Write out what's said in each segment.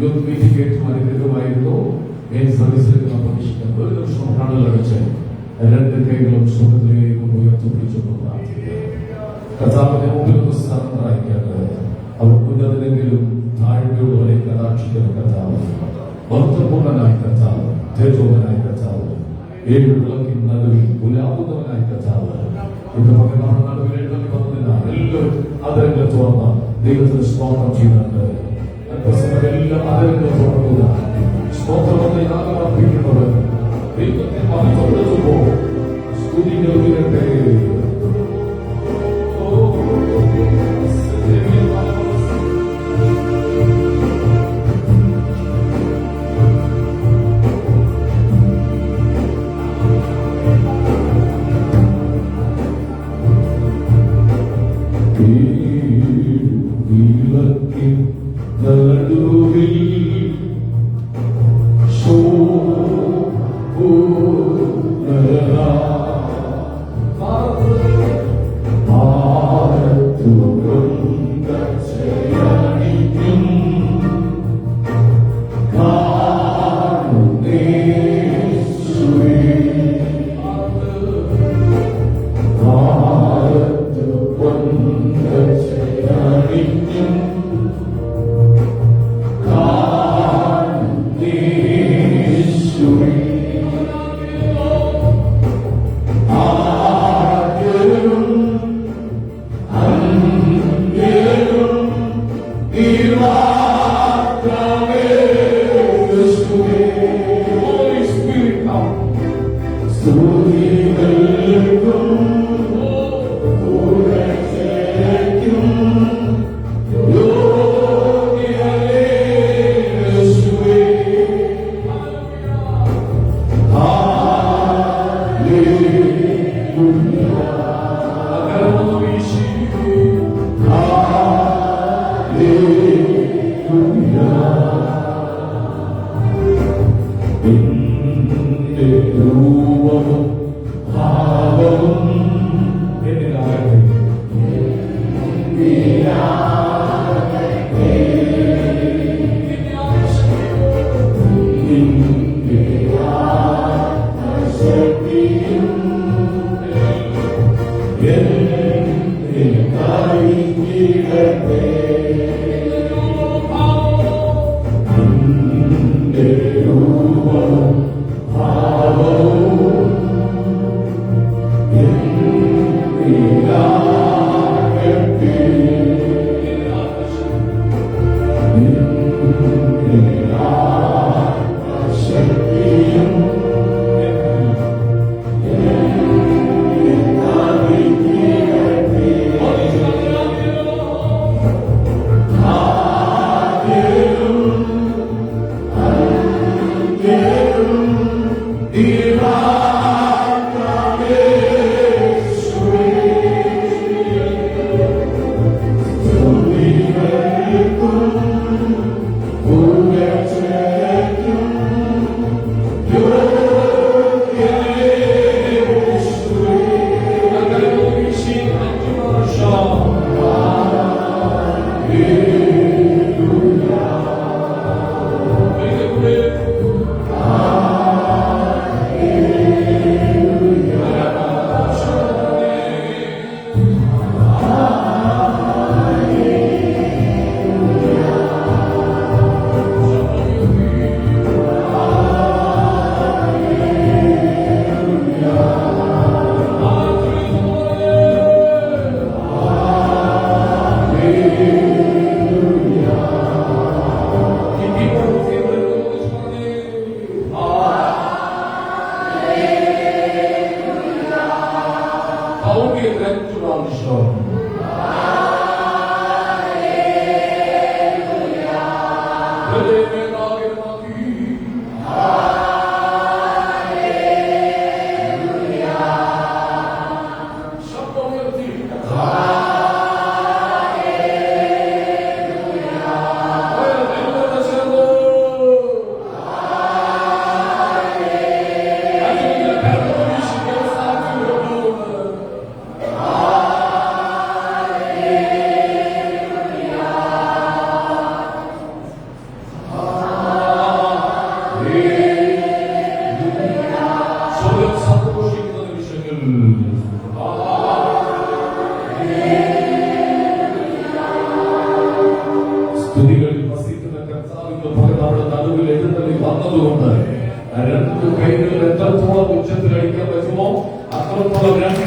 Youth meeting ഏറ്റവും അനുഗ്രഹമായിരുന്നു. Main സർവീസിലേക്ക് നാം പ്രവേശിക്കുന്നത് ഒരു നിമിഷം കണ്ണുകളടച്ച് രണ്ട് കൈകളും സ്വർഗ്ഗത്തിലേക്ക് ഉയർത്തിപ്പിടിച്ചുകൊണ്ട് കർത്താവിന്റെ മുമ്പിൽ ഒന്ന് സ്ഥാനത്തായിക്കാണ്. അവർ ഉന്നതനെങ്കിലും താഴ്മയുള്ളവരെ കടാക്ഷിക്കുന്ന കർത്താവ്, ഭക്തപൂർണനായ കർത്താവ്, തേജോവനായ കർത്താവ്, ഏഴ് വിളക്കിൻ നടുവിൽ ഉലാവുന്നവനായ കർത്താവ്, ഇന്ന് മകനാണ് നടുവിൽ എഴുന്നള്ളി വന്നതിനാൽ എല്ലാവരും അതരങ്ങൾ തുറന്ന ദൈവത്തിന് സ്തോത്രം ചെയ്യുന്നുണ്ട്. എല്ലാം അതരങ്ങൾ തുറക്കുക. സ്തോത്രത്തെ യാഗമർപ്പിക്കുന്നവർ ദൈവത്തെ മഹത്വപ്പെടുത്തുമ്പോൾ സ്തുതികൾ ഉയരട്ടെ. സ്തുതികളിൽ വസിക്കുന്ന കർത്താവിന്റെ പകൽ നമ്മുടെ നടുവിൽ എഴുന്നള്ളി വന്നതുകൊണ്ട് രണ്ട് കൈകൾ എത്രത്തോളം ഉച്ചത്തിൽ അടിക്കാൻ പറ്റുമോ അത്രത്തോളം രണ്ട്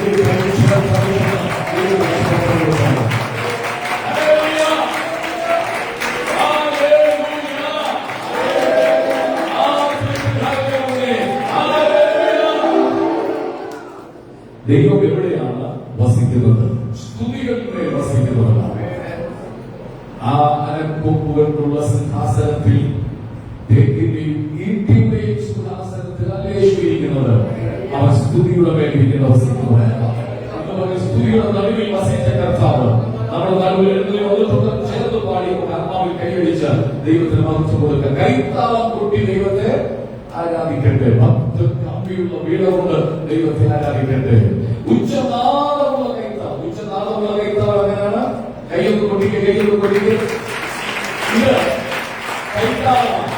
ദൈവം എവിടെയാണ് വസിക്കുന്നത്? സ്തുതികളിലെ വസിക്കുന്നവരാണ്. ആ അനക്കൊമ്പുകൊണ്ടുള്ള സിംഹാസനത്തിൽ ഈട്ടിയുടെയും സിംഹാസനത്തിൽ അല്ലേശ്വരിക്കുന്നത് അവൻ സ്തുതിയുടെ മേലിരിക്കുന്ന വസിക്കുന്നവരാണ്. സ്തുതിയുടെ നടുവിൽ വസിച്ച കർത്താവ് നമ്മുടെ നടുവിൽ എഴുന്നള്ളി ചേർന്ന് പാടിക്കൊണ്ട് ആത്മാവിൽ കൈയടിച്ച് ദൈവത്തിന് മഹത്വം കൊടുക്കുക. കൈത്താളം കൊട്ടി ദൈവത്തെ ആരാധിക്കട്ടെ. കമ്പിയുള്ള വീടുകൊണ്ട് ദൈവത്തെ ആരാധിക്കട്ടെ. ഉച്ചനാദമുള്ള കൈത്താളം, ഉച്ചനാദമുള്ള കൈത്താളം എങ്ങനെയാണ്? കൈയൊന്ന് കൊട്ടിക്ക്, കൈയൊന്ന് കൊട്ടിക്ക്. ഇത് കൈത്താളമാണ്.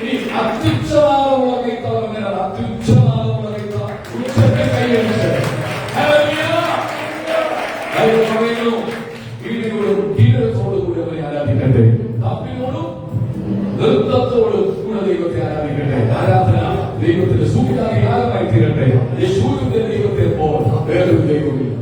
ഇനി അത്യുച്ചനാദമുള്ള കൈത്താളം എങ്ങനെയാണ്? അത്യുച്ചനാദമുള്ള കൈത്താളം ഉച്ചത്തെ കൈയടിച്ച് വീടിനോടും ജീവിതത്തോടും കൂടി അവരെ ആരാധിക്കട്ടെ. തപ്പിനോടും നൃത്തത്തോടും കൂടെ ദൈവത്തെ ആരാധിക്കട്ടെ. ആരാധന ദൈവത്തിന്റെ സൂക്ഷ്മമായി തീരട്ടെ. യേശുവിന്റെ ദൈവത്തെ പോലെ വേറൊരു ദൈവമില്ല.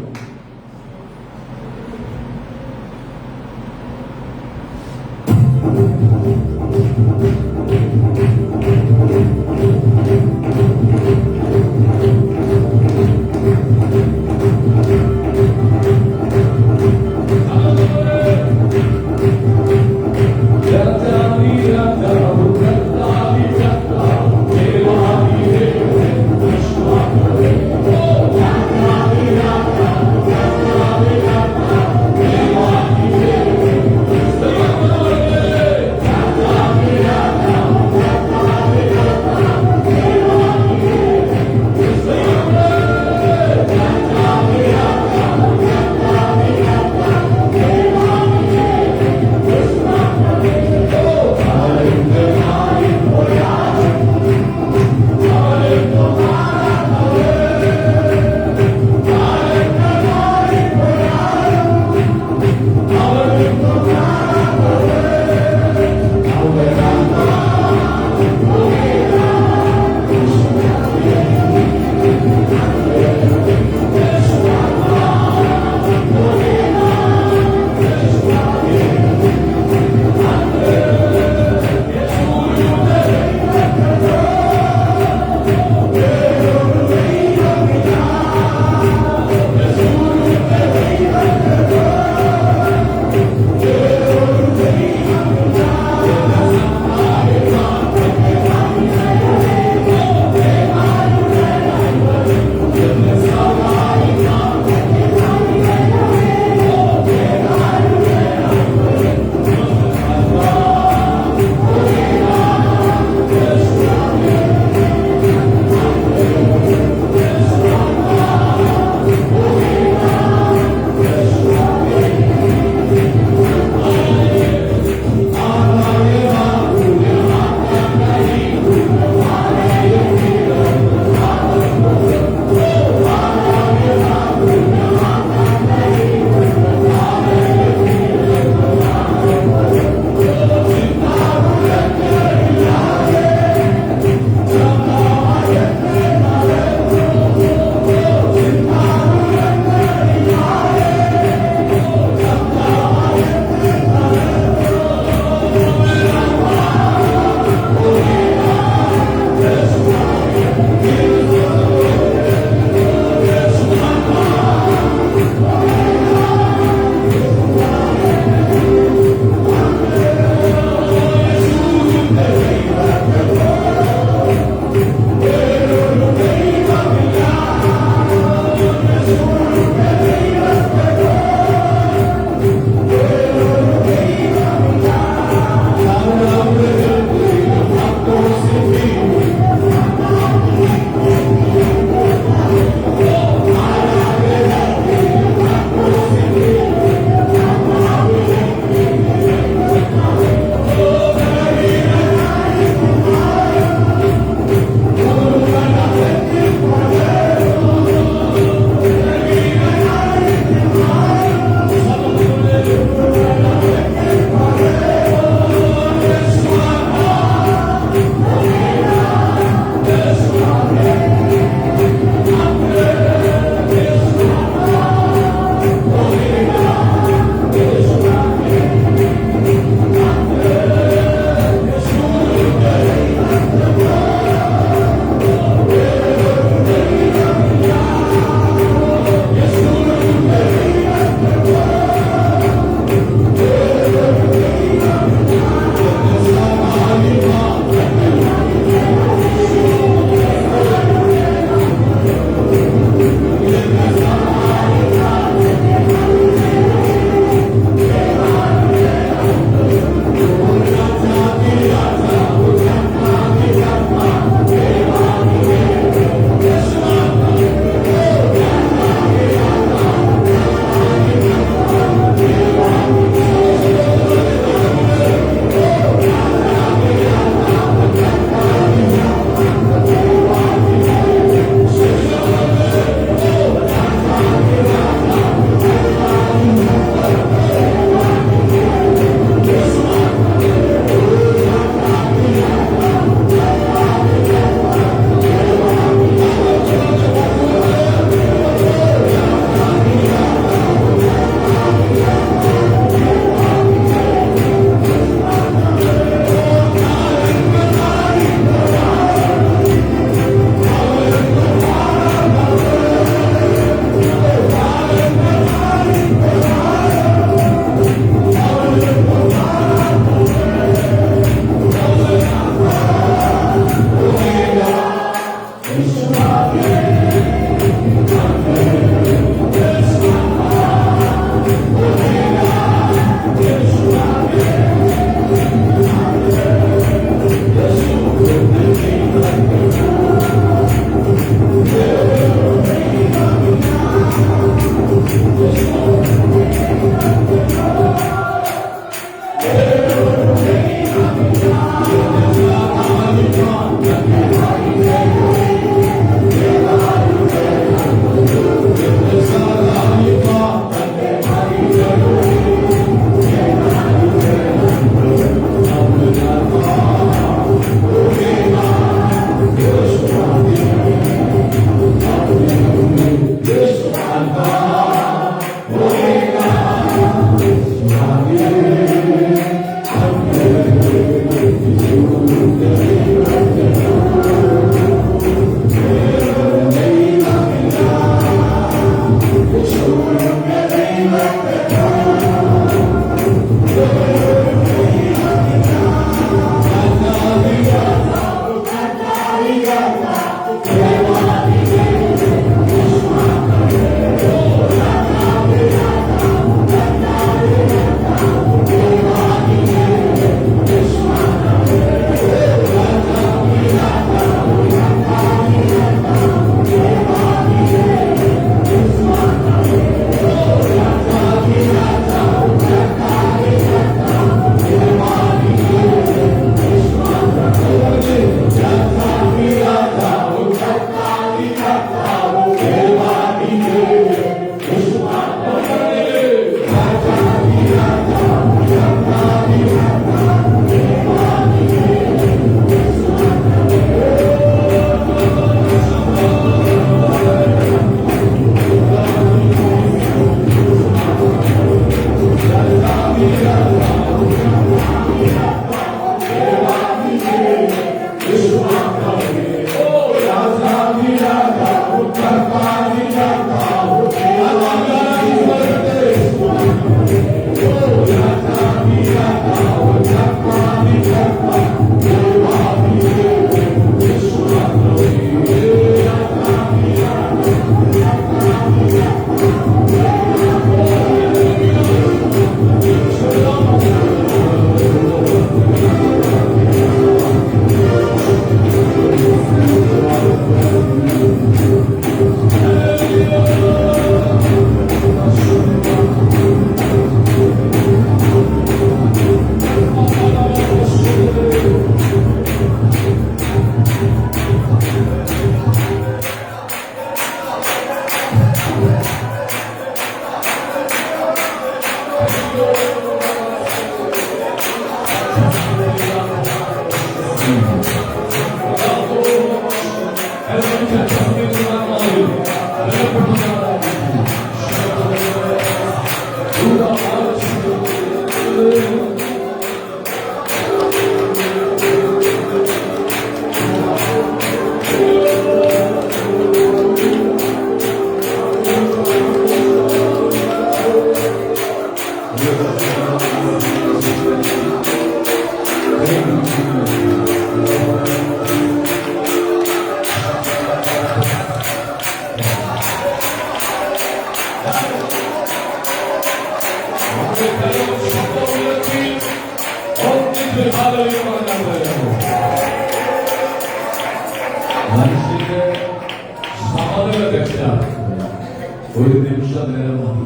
ഒരു നിമിഷം നേരം മതി,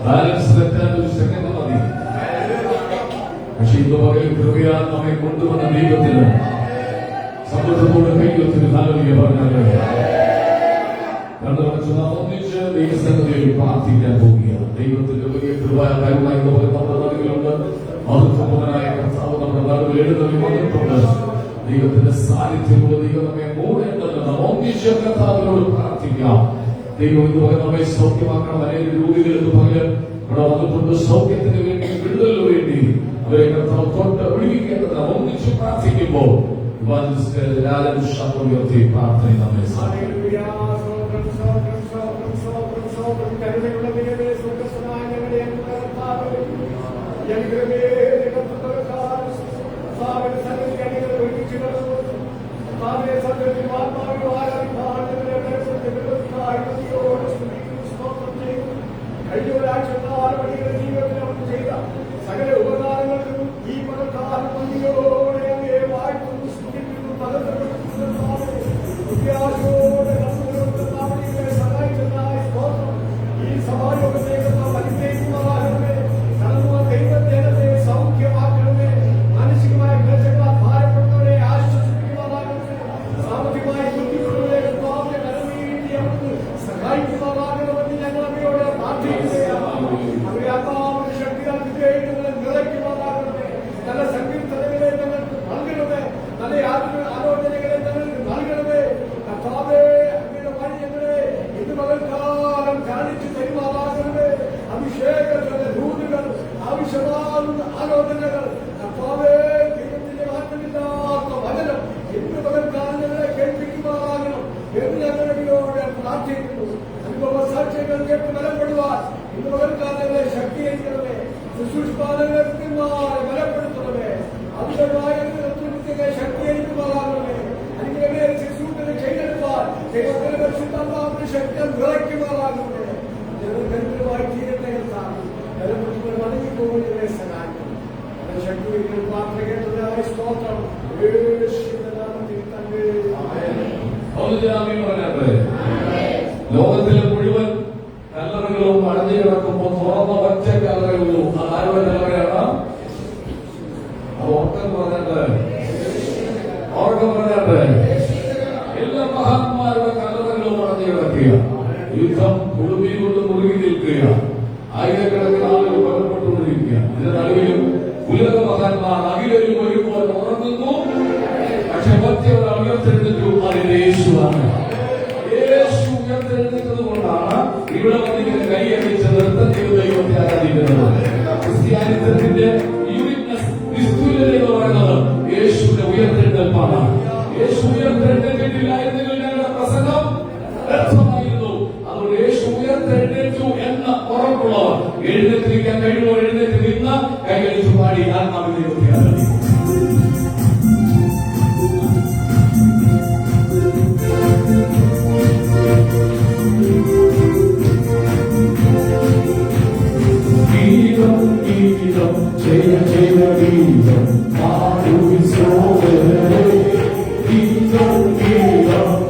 ബാലൻസ് തെറ്റാൻ ഒരു സെക്കൻഡ് മതി. പക്ഷെ ഇന്ന് പകൽ കൃപയാൽ നമ്മെ കൊണ്ടുവന്ന ദൈവത്തിന് സന്തോഷത്തോടെ ദൈവത്തിന് താല്പര്യ പറഞ്ഞാല് കണ്ടുവച്ചു നാം ഒന്നിച്ച് ദൈവസന്നിധിയിൽ പ്രാർത്ഥിക്കാൻ പോവുകയാണ്. ദൈവത്തിന്റെ വലിയ കൃപയായി നമ്മുടെ നടുവിലുണ്ട്. മഹത്വപൂർണനായ കർത്താവ് നമ്മുടെ നടുവിൽ എഴുന്നള്ളി വന്നിട്ടുണ്ട്. ദൈവത്തിന്റെ സാന്നിധ്യമുള്ള ദൈവം നമ്മെ മൂടേണ്ടത് നാം ഒന്നിച്ച് കർത്താവിനോട് പ്രാർത്ഥിക്കാം. ദൈവം ഇതുപോലെ നമ്മെ സൗഖ്യമാക്കണം. അനേക രോഗികൾ എന്ന് പകരം ഇവിടെ വന്നിട്ടുണ്ട്. സൗഖ്യത്തിന് വേണ്ടി, വിടുതലിന് വേണ്ടി അവരെ കർത്താവ് തൊട്ട് വിടുവിക്കേണ്ടത് നാം ഒന്നിച്ച് പ്രാർത്ഥിക്കുമ്പോൾ ഉയർത്തി പ്രാർത്ഥന നമ്മെ സാധിക്കും. സകല ഉപകാരങ്ങൾക്കും ഈ പണക്കാരൻ വാഴ്ത്തുന്നു, സ്തുതിക്കുന്നു, സഹായിച്ചതായ സ്തോത്രം. ഈ സഭായോഗത്തേക്ക് അനുഗ്രഹിക്കുമാറാകണമേ. കടന്നുവ ദൈവത്തെ സൗഖ്യമാക്കണമേ. മാനസികമായ ക്ലേശങ്ങളാൽ ഭാരപ്പെട്ടവരെ ആശ്വസിപ്പിക്കുമാറാകണമേ. സാമ്പത്തികമായ ബുദ്ധിമുട്ടുകളെ പ്രാർത്ഥന കേട്ടതിനായി സ്തോത്രം. യേശുവിന്റെ നാമത്തിൽ തന്നെ. ലോകത്തിലെ മുഴുവൻ കല്ലറകളും അടഞ്ഞു കിടക്കുമ്പോൾ തുറന്ന ഒറ്റ കല്ലറയുള്ളൂ. അത് ആരുടെ കല്ലറയാണ്? അത് ഓർക്കം പറഞ്ഞിട്ട് എല്ലാ മഹാന്മാരുടെ കല്ലറകളും അടഞ്ഞു കിടക്കുക. യുദ്ധം കുടുംബി കൊണ്ട് മുറുകി നിൽക്കുക. ആയിരക്കണക്കിന് ആളുകൾ കൊല്ലപ്പെട്ടുകൊണ്ടിരിക്കുക. ഇതിന്റെ നടുവിലും ഉലക മഹാന്മാർ അഖിലരും ഒരുപോലെ ഉറങ്ങുന്നു. പക്ഷെ മറ്റേ ഒരാൾ ഉയർത്തെഴുന്നേറ്റു. അതിന്റെ യേശുവാണ്. യേശു ഉയർത്തെഴുന്നേറ്റത് കൊണ്ടാണ് ഇവിടെ വന്നിങ്ങനെ കൈയടിച്ച് നൃത്തം ചെയ്ത് ദൈവത്തെ ആരാധിക്കുന്നത്. ക്രിസ്ത്യാനിത്വത്തിന്റെ യൂണിറ്റ്നസ്, നിസ്തുല്യത എന്ന് പറയുന്നത് യേശുവിന്റെ ഉയർത്തെഴുന്നേൽപ്പാണ്. യേശു ഉയർത്തെഴുന്നേറ്റില്ലായിരുന്നെങ്കിൽ ഞങ്ങളുടെ പ്രസംഗം വ്യർത്ഥമായിരുന്നു. അതുകൊണ്ട് യേശു ഉയർത്തെഴുന്നേറ്റു എന്ന ഉറപ്പുള്ളവർ, എഴുന്നേറ്റിരിക്കാൻ കഴിയുന്നവർ എഴുന്നേറ്റ് നിന്ന് കൈയടിച്ചു പാടി ആത്മാവിൽ ദൈവത്തെ ആരാധിക്കും. Jaya Jaya Geetam, Madhu Vishwavardhane, Geetam Geetam.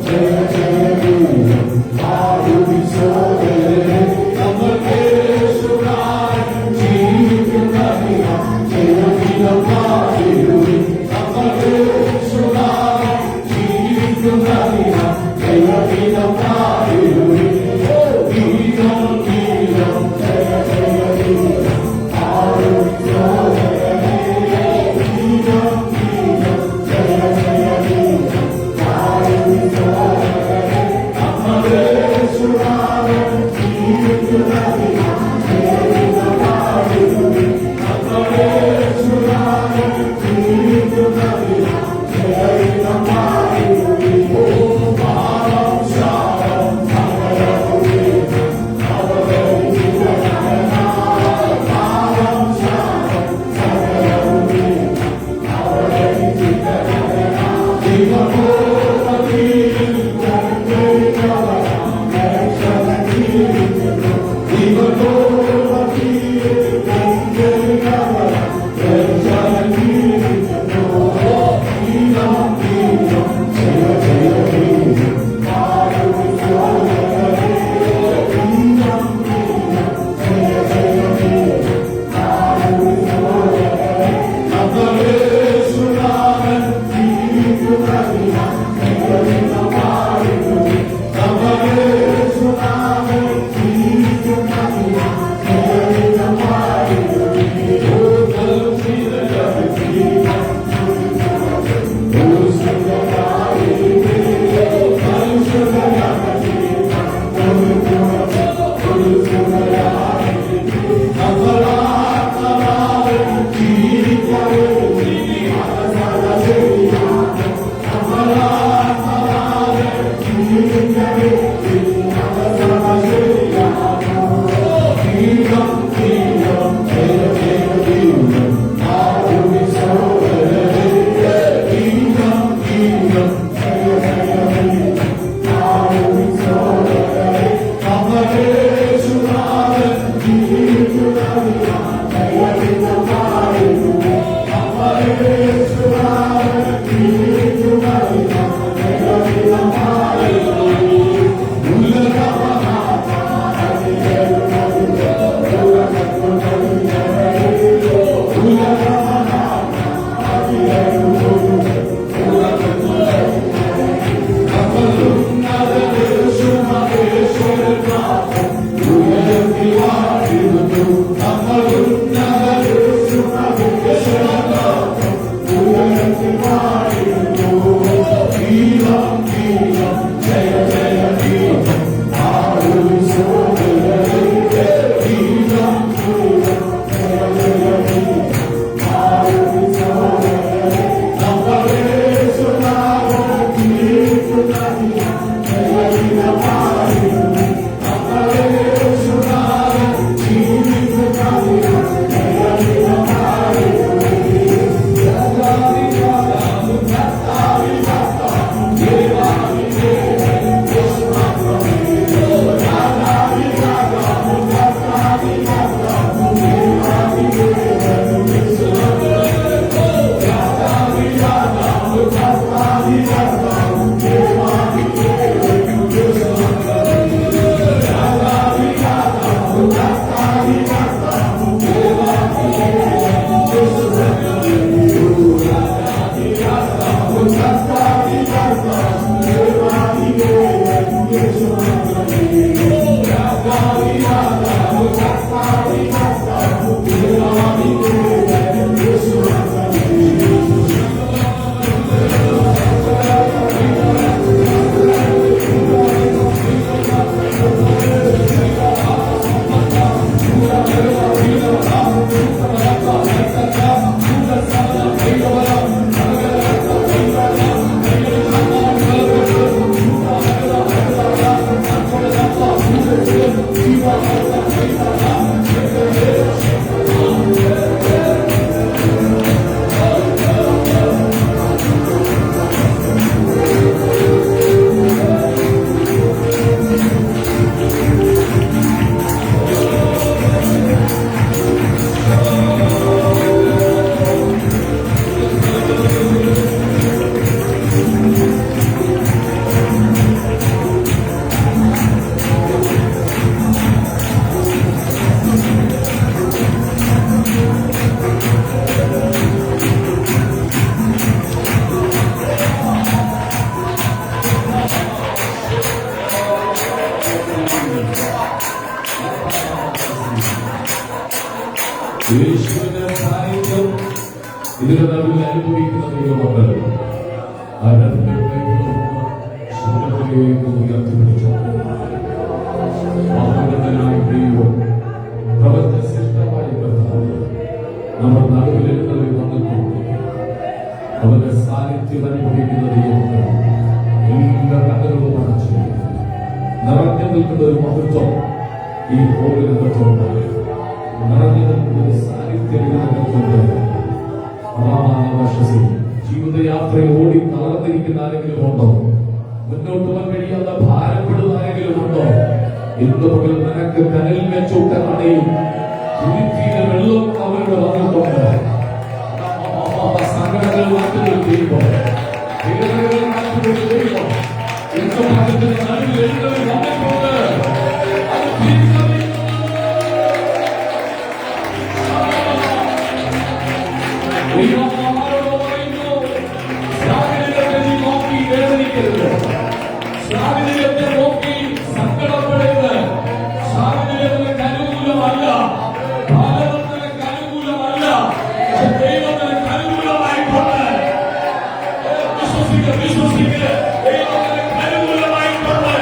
ഇതിന്റെ നടുവിൽ അനുഭവിക്കുന്ന ദൈവമക്കൾ ആ രണ്ട് കൈകളും ശബ്ദത്തിലേക്ക് ഉയർത്തിപ്പിടിച്ചു. മഹോന്നതനായ ദൈവം, പ്രപഞ്ച ശ്രേഷ്ഠമായ കർത്താവ് നമ്മൾ നടുവിൽ എഴുന്നള്ളി വന്നിട്ടുണ്ട്. അവന്റെ സാന്നിധ്യം അനുഭവിക്കുന്ന ദൈവമക്കൾ എല്ലാ കടകളും അടച്ചു നിറഞ്ഞു നിൽക്കുന്ന ഒരു മഹത്വം ഈ ഹോളിനകത്തുണ്ട്. നിറഞ്ഞു നിൽക്കുന്ന ഒരു സാന്നിധ്യം ഇതിനകത്തുണ്ട്. ജീവിതയാത്രയിൽ ഓടി തളർന്നിരിക്കുന്ന ആരെങ്കിലും ഉണ്ടോ? മുന്നോട്ട് പോകാൻ കഴിയാത്ത ഭാരപ്പെടുന്ന ആരെങ്കിലും ഉണ്ടോ? ഇന്ന് പകൽ നിനക്ക് കനൽ വെച്ചോട്ടാണെയും വെള്ളം അവരുടെ വന്നിട്ടുണ്ട്. സങ്കടങ്ങൾ മാറ്റുന്നത് ചെയ്യുമ്പോൾ വേദനകൾ മാറ്റുന്നത് ചെയ്യുമ്പോൾ യുദ്ധമാറ്റത്തിന് നടുവിൽ എഴുന്നള്ളി വന്നിട്ടുണ്ട്. അത് തിരിച്ചറിയുന്നു. സാഹചര്യത്തെ നോക്കി സങ്കടപ്പെടരുത്. സാഹചര്യത്തിലേക്ക് അനുകൂലമല്ല, ഭാരതത്തിലേക്ക് അനുകൂലമല്ല, ദൈവത്തിലേക്ക് അനുകൂലമായിട്ടുണ്ട്. വിശ്വസിക്കുക, ദൈവത്തിലേക്ക് അനുകൂലമായിട്ടുണ്ട്.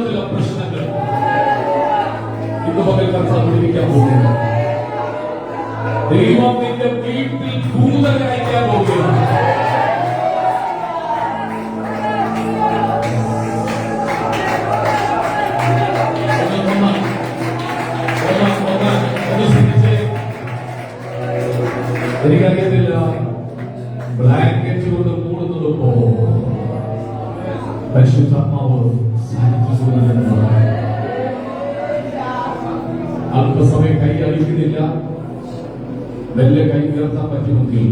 ചില പ്രശ്നങ്ങൾ ഇന്ന് പകൽ കർത്താവിക്കാൻ പോകുന്നു. ദൈവം നിന്റെ വീട്ടിൽ ദൂതനെ അയക്കാൻ പോകുന്നു. എനിക്കറിയത്തില്ല ബ്ലാങ്കറ്റ് കൊണ്ട് മൂടുന്നതോ പരിശുദ്ധാത്മാവ് അല്പസമയം കൈ അടിക്കുന്നില്ല. വലിയ കൈ ഉയർത്താൻ പറ്റുമെങ്കിൽ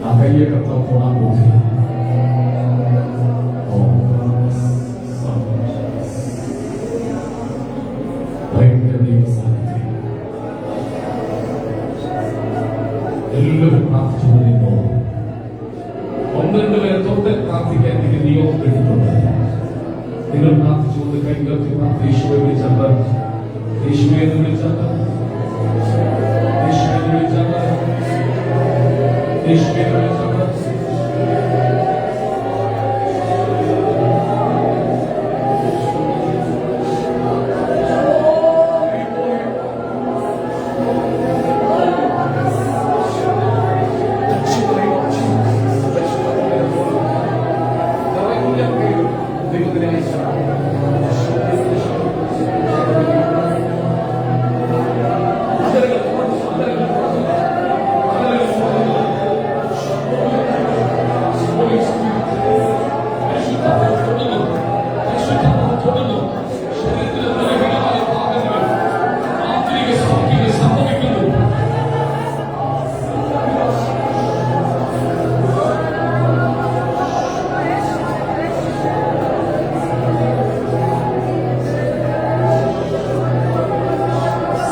ആ കയ്യെ കർത്താവ് തൊടാൻ പോകില്ല. ഭയങ്കര ദൈവ സാന്നിധ്യം. എല്ലാവരും പ്രാർത്ഥിച്ചുകൊണ്ടിരുന്നു. ഒന്ന് രണ്ട് പേരെ തൊട്ട് പ്രാർത്ഥിക്കാൻ എനിക്ക് നിയോഗം കിട്ടുന്നുണ്ട്. നിങ്ങൾ പ്രാർത്ഥിച്ചുകൊണ്ട് കൈ ഉയർത്തി യേശുവെ വിളിച്ചാൽ യേശുവെ എന്ന് വിളിച്ചാൽ യേശുവെ എന്ന് വിളിച്ചാൽ യേശുവെ എന്ന് വിളിച്ചാൽ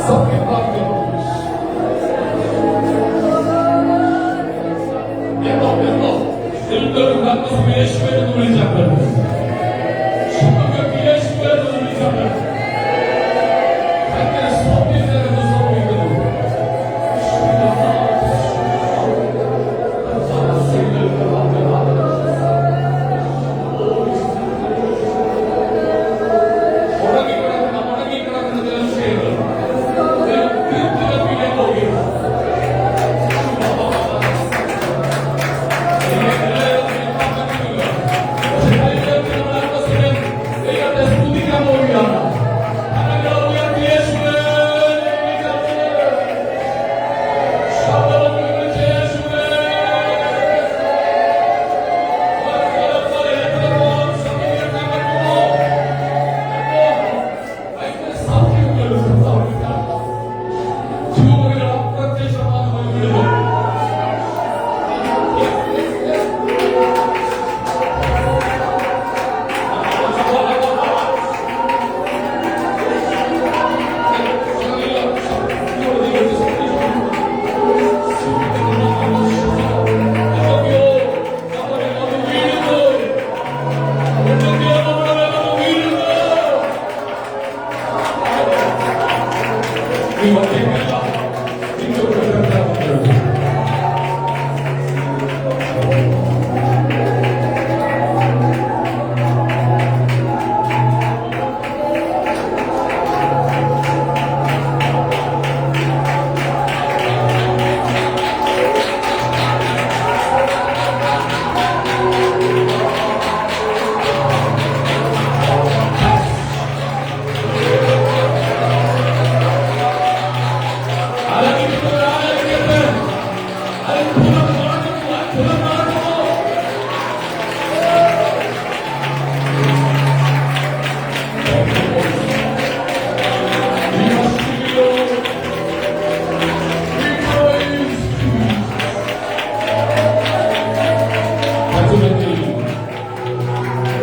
സൗഖ്യം പ്രാപിക്കുന്നു. എന്തോ എല്ലാവരും ആത്മസ്വം യേശുവേ എന്ന് വിളിച്ചാൽ ശുഭകൾക്ക് യേശുവേ എന്ന് വിളിച്ചാൽ ഭയങ്കര സ്വാധീനം സംഭവിക്കുന്നു. മുടങ്ങിക്കിടക്കുന്ന ചില വിഷയങ്ങൾ തീർത്തിലെത്തിക്കാൻ പോകുകയാണ്. ദൈവത്തെ സ്തുതിക്കാൻ പോവുകയാണ്.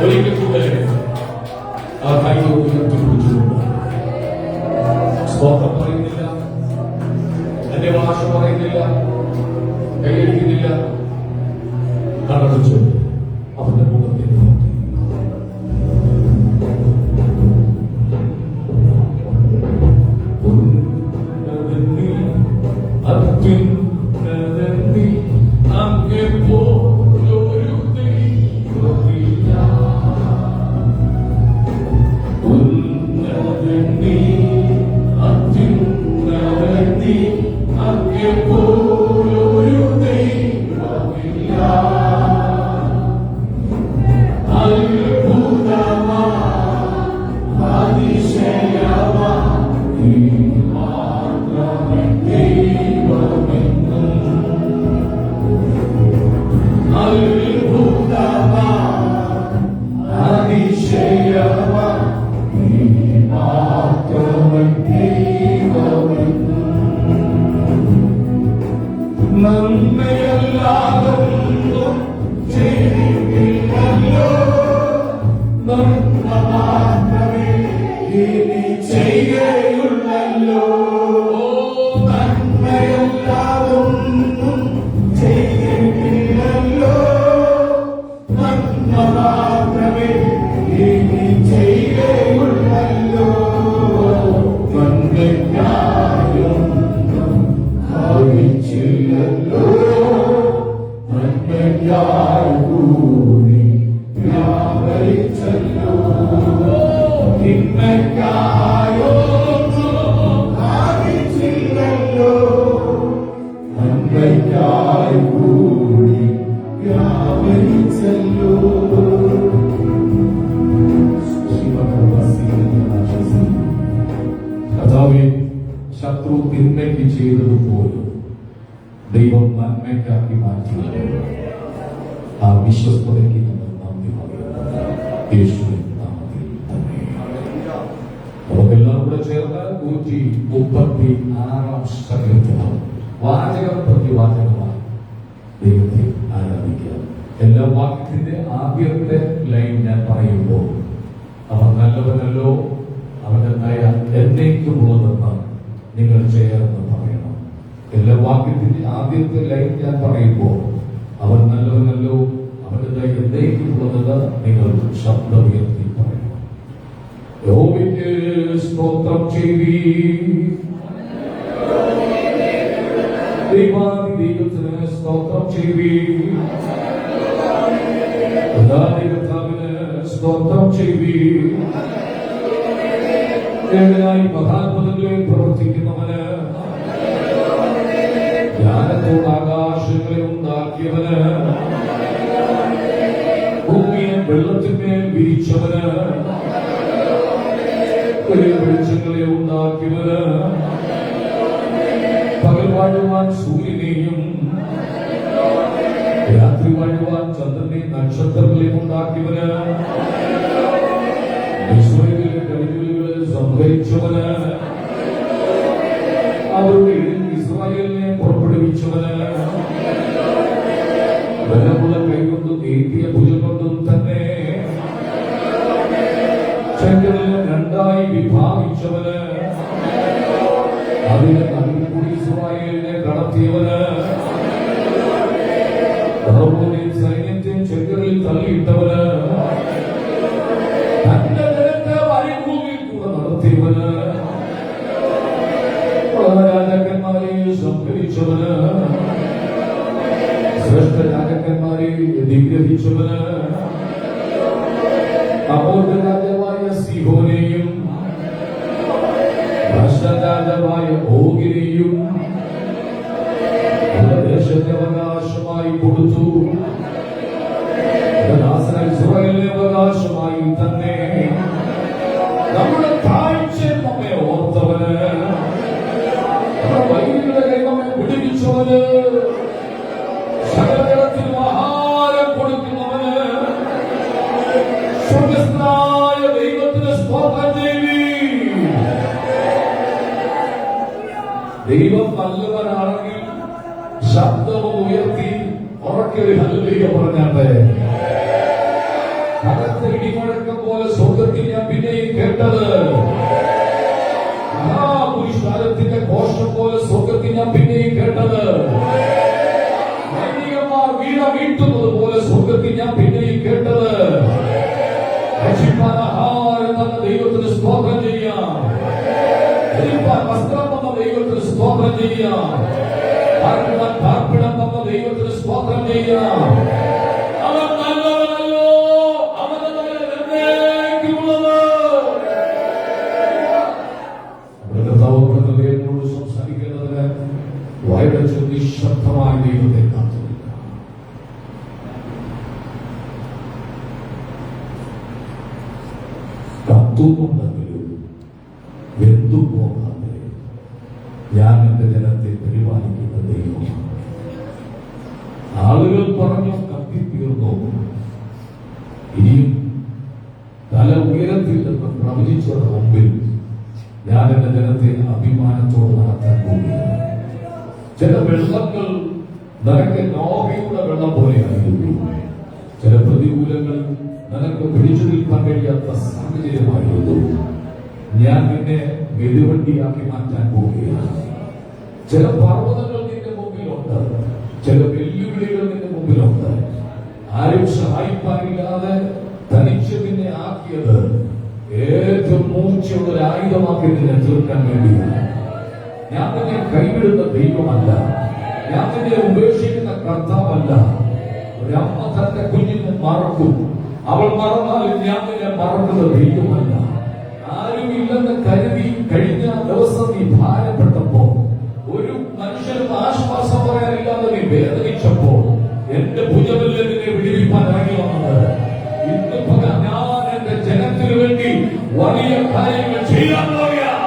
ഒരിക്കൽ കൂടെ ആ കൈയോട് ഉയർത്തിപ്പിടിച്ചുകൊണ്ട് സ്തോത്രം പറയുന്നില്ല, എന്റെ ഭാഷ പറയുന്നില്ല, കൈയടിക്കുന്നില്ല, കടന്നു അവന്റെ മുഖത്തെ നോക്കി അങ്ങേ പോലൊരു ദൈവമില്ല. ഉന്നതനീ അത്യുന്നതനീ അങ്ങേ പോലൊരു ദൈവമില്ല. അത്ഭുതമാ അതിശയമാ നീ മാത്രമേ ദൈവമെന്നും. അത്ഭുതമാ അതിശയമാ നീ മാത്രമേ ദൈവമെന്നും. നന്മയല്ലാതൊന്നും ചെയ്തില്ലല്ലോ, നന്മ മാത്രമേ ഇനി ചെയ്യുകയുള്ളല്ലോ. നന്മയല്ലാതൊന്നും ചെയ്തില്ലല്ലോ, നന്മ മാത്രമേ ഇനി ചെയ്യുകയുള്ളല്ലോ. നന്മയ്ക്കായൊന്നും ഭവിച്ചില്ലല്ലോ, നന്മയ്ക്കായി കൂടി വ്യാപരിച്ചല്ലോ. തിന്മയ്ക്കായൊന്നും ഭവിച്ചില്ലല്ലോ, നന്മയ്ക്കായി കൂടി വ്യാപരിച്ചല്ലോ. കർത്താവേ, ശത്രു തിന്മയ്ക്ക് ചെയ്തതുപോലും ദൈവം നന്മയ്ക്കാക്കി മാറ്റി. ആ വിശ്വസ്തതയ്ക്ക് നമ്മൾ നന്ദി പറയുന്നു. യേശുവിൻ നാമത്തിൽ തന്നെ. നമുക്കെല്ലാം കൂടെ ചേർന്ന് 136 സങ്കീർത്തനം വാചകം പ്രതി വാചകമായി ദൈവത്തെ ആരാധിക്കുക. എല്ലാ വാക്യത്തിന്റെ ആദ്യത്തെ ലൈൻ ഞാൻ പറയുമ്പോൾ അവൻ നല്ലവനല്ലോ, അവന്റെ ദയ എന്നേക്കുമുള്ളതെന്ന് വാക്യത്തിന്റെ ആദ്യത്തെ ലൈൻ ഞാൻ പറയുമ്പോൾ അവൻ നല്ലവനല്ലോ അവന്റെ ദയ എന്നേക്കുമുള്ളത് നിങ്ങൾ ശബ്ദമുയർത്തി പറയണം. യഹോവയ്ക്ക് സ്തോത്രം ചെയ്യുവീൻ. ദൈവത്തിന് സ്തോത്രം ചെയ്യുവീൻ. കർത്താവിന് സ്തോത്രം ചെയ്യുവീൻ. ഏകനായി മഹാത്ഭുതങ്ങളിൽ പ്രവർത്തിക്കുന്നവന്, ജ്ഞാനത്തോട് ആകാശങ്ങളെ ഉണ്ടാക്കിയവന്, ഭൂമിയെ വെള്ളത്തിന്മേൽ വിരിച്ചവന്, വെളിച്ചങ്ങളെ ഉണ്ടാക്കിയവന്, പകൽ വാഴുവാൻ സൂര്യനെയും രാത്രി വാഴുവാൻ ചന്ദ്രനെയും നക്ഷത്രങ്ങളെയും ഉണ്ടാക്കിയവന്, ഇസ്രായേലിലെ കടിഞ്ഞൂലുകളെ സംഹരിച്ചവന്, അവരുടെ ഇസ്രായേലിനെ പുറപ്പെടുവിച്ചവന്, ബലമുള്ള കൈകൊണ്ടും നീട്ടിയ ഭുജം കൊണ്ടും തന്നെ ചെങ്കടലിനെ രണ്ടായി വിഭാഗിച്ചവന്, അതിനെ നടുവിൽ കൂടി ഇസ്രായേലിനെ കടത്തിയവന്, സൈന്യത്തെ ചെങ്കടലിൽ തള്ളിയിട്ടവന്, തന്റെ ജനത്തെ മരുഭൂമിയിൽ കൂടെ നടത്തിയവന്, രാജാക്കന്മാരെ സംഹരിച്ചവന്, ശ്രേഷ്ഠ രാജാക്കന്മാരെ നിഗ്രഹിച്ചവന്, അമോരുടെ രാജാവായ സീഹോനെയും രാജാവായ ഓഗിനെയും ദേശത്തെ അവകാശമായി കൊടുത്തു. ഇസ്രായേലിനെ അവകാശമായി തന്നെ നമ്മുടെ താഴ്ചയിൽ നമ്മെ ഓർത്തവന്, നമ്മുടെ വൈദ്യുതിയുടെ കൈ നമ്മെ പിടിപ്പിച്ചവന്, സകലതരത്തിലും ആഹാരം കൊടുക്കുന്നവന്, സ്വർഗ്ഗസ്ഥനായ ദൈവത്തിന് സ്തോത്രം ചെയ്യുവീൻ. ദൈവം നല്ലവനാണെങ്കിൽ ശബ്ദവും ഉയർത്തി ഉറക്കൊരു ഹല്ലേലൂയ പറഞ്ഞാട്ടെ. കനത്ത ഇടിമുഴക്കം പോലെ സ്വർഗത്തിൽ ഞാൻ പിന്നെയും കേട്ടത്, മഹാപുരുഷാരത്തിന്റെ ഘോഷം പോലെ സ്വർഗത്തിൽ ഞാൻ പിന്നെയും കേട്ടത്, സൈനികന്മാർ വീണ വീട്ടുന്നത് പോലെ സ്വർഗത്തിൽ ഞാൻ പിന്നെയും കേട്ടത്. രക്ഷിപ്പാൻ ആഹാരം തന്ന ദൈവത്തിന് സ്തോത്രം ചെയ്യാം. വസ്ത്രം തന്ന ദൈവത്തിന് സ്തോത്രം ചെയ്യാം. പാർപ്പിടം തന്ന ദൈവത്തിന് സ്തോത്രം ചെയ്യാം. അവൻ നല്ലവനല്ലോ, അവന്റെ ദയ എന്നേക്കുമുള്ളത്. ഹൃദയത്തോട് സംസാരിക്കുന്നതിന് വായടച്ച് നിശബ്ദമായ ദൈവത്തെ കാത്തുനിൽക്കാം. കത്തുന്നുണ്ടെങ്കിലും വെന്തു പോകാതെ ഞാൻ എന്റെ ജനത്തെ പരിപാലിക്കുന്ന ദൈവമാണ്. ആളുകൾ പറഞ്ഞു കത്തിത്തീർന്നു, ഇനിയും തല ഉയരത്തിൽ നിന്ന് പ്രവചിച്ചവരുടെ മുമ്പിൽ ഞാൻ എന്റെ ജനത്തെ അഭിമാനത്തോട് നടത്താൻ പോവുകയാണ്. ചില വെള്ളങ്ങൾ നിനക്ക് നോഹയുടെ വെള്ളം പോലെയായിരുന്നു. ചില പ്രതികൂലങ്ങൾ നിനക്ക് പിടിച്ചു നിൽക്കാൻ കഴിയാത്ത സാഹചര്യമായിരുന്നു. ഞാൻ നിന്നെ മെതുവണ്ടിയാക്കി മാറ്റാൻ പോവുകയാണ്. ചില പർവ്വതങ്ങൾ നിന്റെ മുമ്പിലുണ്ട്, ചില വെല്ലുവിളികൾ നിന്റെ മുമ്പിലുണ്ട്. ആരും സഹായിക്കാനില്ലാതെ തനിച്ച് നിന്നെ ആക്കിയത് ഏറ്റവും മൂർച്ചയുള്ള ഒരു ആയുധമാക്കി നിന്നെ തീർക്കാൻ വേണ്ടിയാണ്. ഞാൻ നിന്നെ കൈവിടുന്ന ദൈവമല്ല, ഞാൻ നിന്നെ ഉപേക്ഷിക്കുന്ന കർത്താവല്ല. ഒരമ്മ തന്റെ കുഞ്ഞിനെ മറക്കും, അവൾ മറന്നാലും ഞാൻ നിന്നെ മറക്കുന്ന ദൈവമല്ല. ആരുമില്ലെന്ന് കരുതി കഴിഞ്ഞ ദിവസം നീ ഭാരപ്പെട്ടപ്പോ, ഒരു മനുഷ്യനും ആശ്വാസം പറയാനില്ലാതെ നീ വേദനിച്ചപ്പോ, എന്റെ ഭുജമില്ല നിന്നെ വിടിവിപ്പാൻ ഇറങ്ങി വന്നത്. ഇന്നിപ്പോ ഞാൻ എന്റെ ജനത്തിനു വേണ്ടി വലിയ കാര്യങ്ങൾ ചെയ്യാൻ പോവുകയാണ്.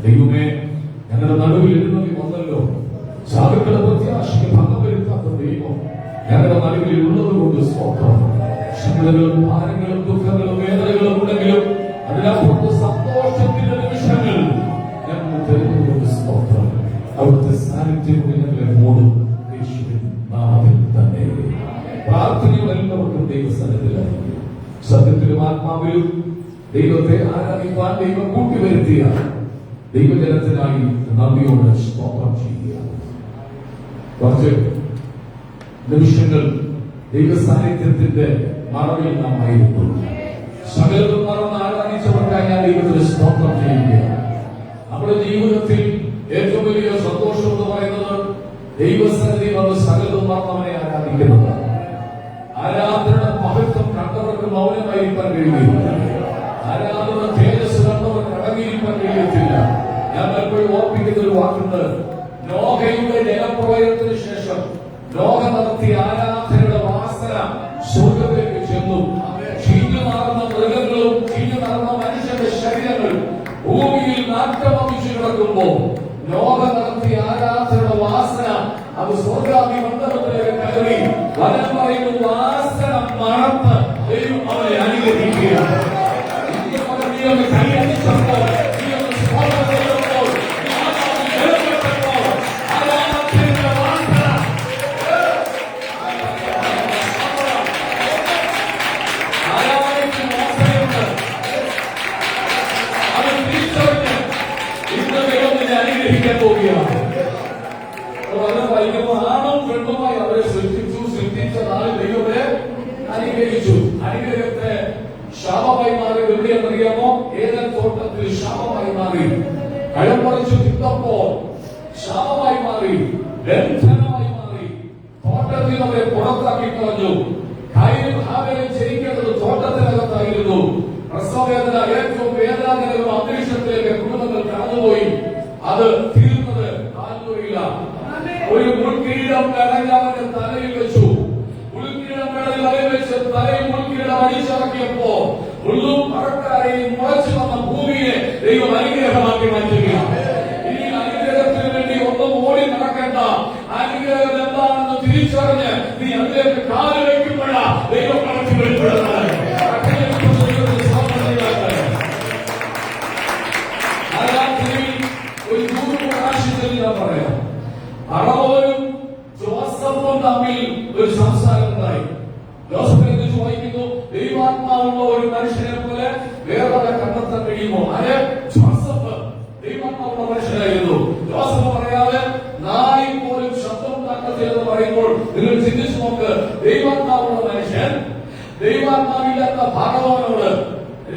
ദൈവമേ, ഞങ്ങളുടെ നടുവിൽ എഴുന്നള്ളി വന്നല്ലോ. സാധുക്കളുടെ പ്രത്യാശയ്ക്ക് ഭംഗം വരുത്താത്ത ദൈവം ഞങ്ങളുടെ നടുവിൽ ഉള്ളത് കൊണ്ട് സ്തോത്രം. ശങ്കടങ്ങളും ഭാരങ്ങളും ദുഃഖങ്ങളും വേദനകളും ഉണ്ടെങ്കിലും അതിനപ്പുറത്ത് സന്തോഷത്തിന്റെ നിമിഷങ്ങൾ ഞങ്ങൾ തരുന്നതുകൊണ്ട് സ്തോത്രം. അവിടുത്തെ സാന്നിധ്യം ഞങ്ങളെ മൂടും. യേശുവിൻ നാമത്തിൽ തന്നെ പ്രാർത്ഥനകൾ എല്ലാവർക്കും ദൈവസന്നിധിയിലായിരിക്കും. സത്യത്തിലും ആത്മാവിലും ദൈവത്തെ ആരാധിക്കാൻ ദൈവം കൂട്ടിവരുത്തിയ ദൈവജനത്തിനായി നന്ദിയോട് സ്തോത്രം ചെയ്യുക. കുറച്ച് നിമിഷങ്ങൾ ദൈവ സാന്നിധ്യത്തിന്റെ മറവിൽ നാം ആയിരുന്നു. സകലതും മറന്ന് ആരാധിച്ചവർക്കായി ഞാൻ ദൈവത്തിന് സ്തോത്രം ചെയ്യുകയാണ്. നമ്മുടെ ജീവിതത്തിൽ ഏറ്റവും വലിയ സന്തോഷം എന്ന് പറയുന്നത് ദൈവസന്നിധി വന്ന് സകലതും മറന്നവനെ ആരാധിക്കുന്നത്. ആരാധനയുടെ മഹത്വം കണ്ടവർക്ക് മൗനമായിരിക്കാൻ കഴിയുകയില്ല. ആരാധന തേജസ് കണ്ടവർക്ക് അടങ്ങിയിരിക്കാൻ കഴിയത്തില്ല. ഞാൻ പലപ്പോഴും ഓർപ്പിക്കുന്ന ഒരു വാക്കുണ്ട്. നോഹയുടെ ജലപ്രളയത്തിന് ശേഷം നോഹ നടത്തിയ ആരാധനയുടെ വാസന സ്വർഗത്തിലേക്ക് ചെന്നു. ചീഞ്ഞു നടന്ന മൃഗങ്ങളും ചീഞ്ഞു നടന്ന മനുഷ്യന്റെ ശരീരങ്ങൾ ഭൂമിയിൽ നാറ്റമമിച്ചു കിടക്കുമ്പോൾ നോഹ നടത്തിയ ആരാധനയുടെ വാസന അത് സ്വർഗാഭി മണ്ഡപത്തിലേക്ക് കയറി. വനം പറയുന്ന വാസന മണത്ത് ദൈവം അവനെ അനുഗ്രഹിക്കുകയാണ്. ആണും പെണ്ണുമായി അവരെ സൃഷ്ടിച്ച നാളിൽ ദൈവത്തെ അനുഗ്രഹിച്ചു. അനുഗ്രഹത്തെ ശാപമായി മാറി. എവിടെയെന്നറിയാമോ? ഏതൻ തോട്ടത്തിൽ ശാപമായി മാറി. കഴം പറിച്ചു തിന്നപ്പോൾ ശാപമായി മാറി, ബന്ധനമായി മാറി. തോട്ടത്തിൽ അവരെ പുറത്താക്കി കളഞ്ഞു. കായലും ഹാബേലും ജനിക്കേണ്ടത് തോട്ടത്തിനകത്തായിരുന്നു. പ്രസവവേദന ഏറ്റവും വേദനാജനകവും അന്തരീക്ഷത്തിലേക്ക് കുടുംബങ്ങൾ കടന്നുപോയി. അത് തീർന്നത് താല്പര്യമില്ല. ഒരു മുൾക്കിരീടം അവന്റെ തലയിൽ വെച്ചു. മുൾക്കിരീടം തലയിൽ വെച്ച് തലയിൽ മുൾക്കിരീടം അടിച്ചിറക്കിയപ്പോ മുള്ളും മഴക്കാരെയും മുളച്ചു വന്ന ഭൂമിയെ ദൈവം അനുഗ്രഹമാക്കി മാറ്റുകയാണ്. ഈ അനുഗ്രഹത്തിന് വേണ്ടി ഒന്നും ഓടി നടക്കേണ്ട. അനുഗ്രഹം എന്താണെന്ന് തിരിച്ചറിഞ്ഞ് നീ അതിലേക്ക് കാല് വയ്ക്കുമ്പോഴാ ദൈവം കടത്തി വെളിപ്പെടുന്നത്. ഒരു ദൂരപ്രകാശത്തിൽ ഞാൻ പറയാം. അറവോനും ജോസഫും തമ്മിൽ ഒരു സംസാരം ഉണ്ടായി. ജോസഫിനെ കുറിച്ച് വായിക്കുന്നു, ദൈവാത്മാവുള്ള ഒരു മനുഷ്യനെ പോലെ വേറെ കണ്ടെത്താൻ കഴിയുമോ? അത് ജോസഫ് ദൈവാത്മാവുള്ള മനുഷ്യനായിരുന്നു. ജോസഫ് പറയാതെ നായി പോലും ശബ്ദം ഉണ്ടാക്കത്തില്ലെന്ന് പറയുമ്പോൾ നിങ്ങൾ ചിന്തിച്ചു നോക്ക്. ദൈവാത്മാവുള്ള മനുഷ്യൻ ദൈവാത്മാവില്ലാത്ത ഫറവോനോട്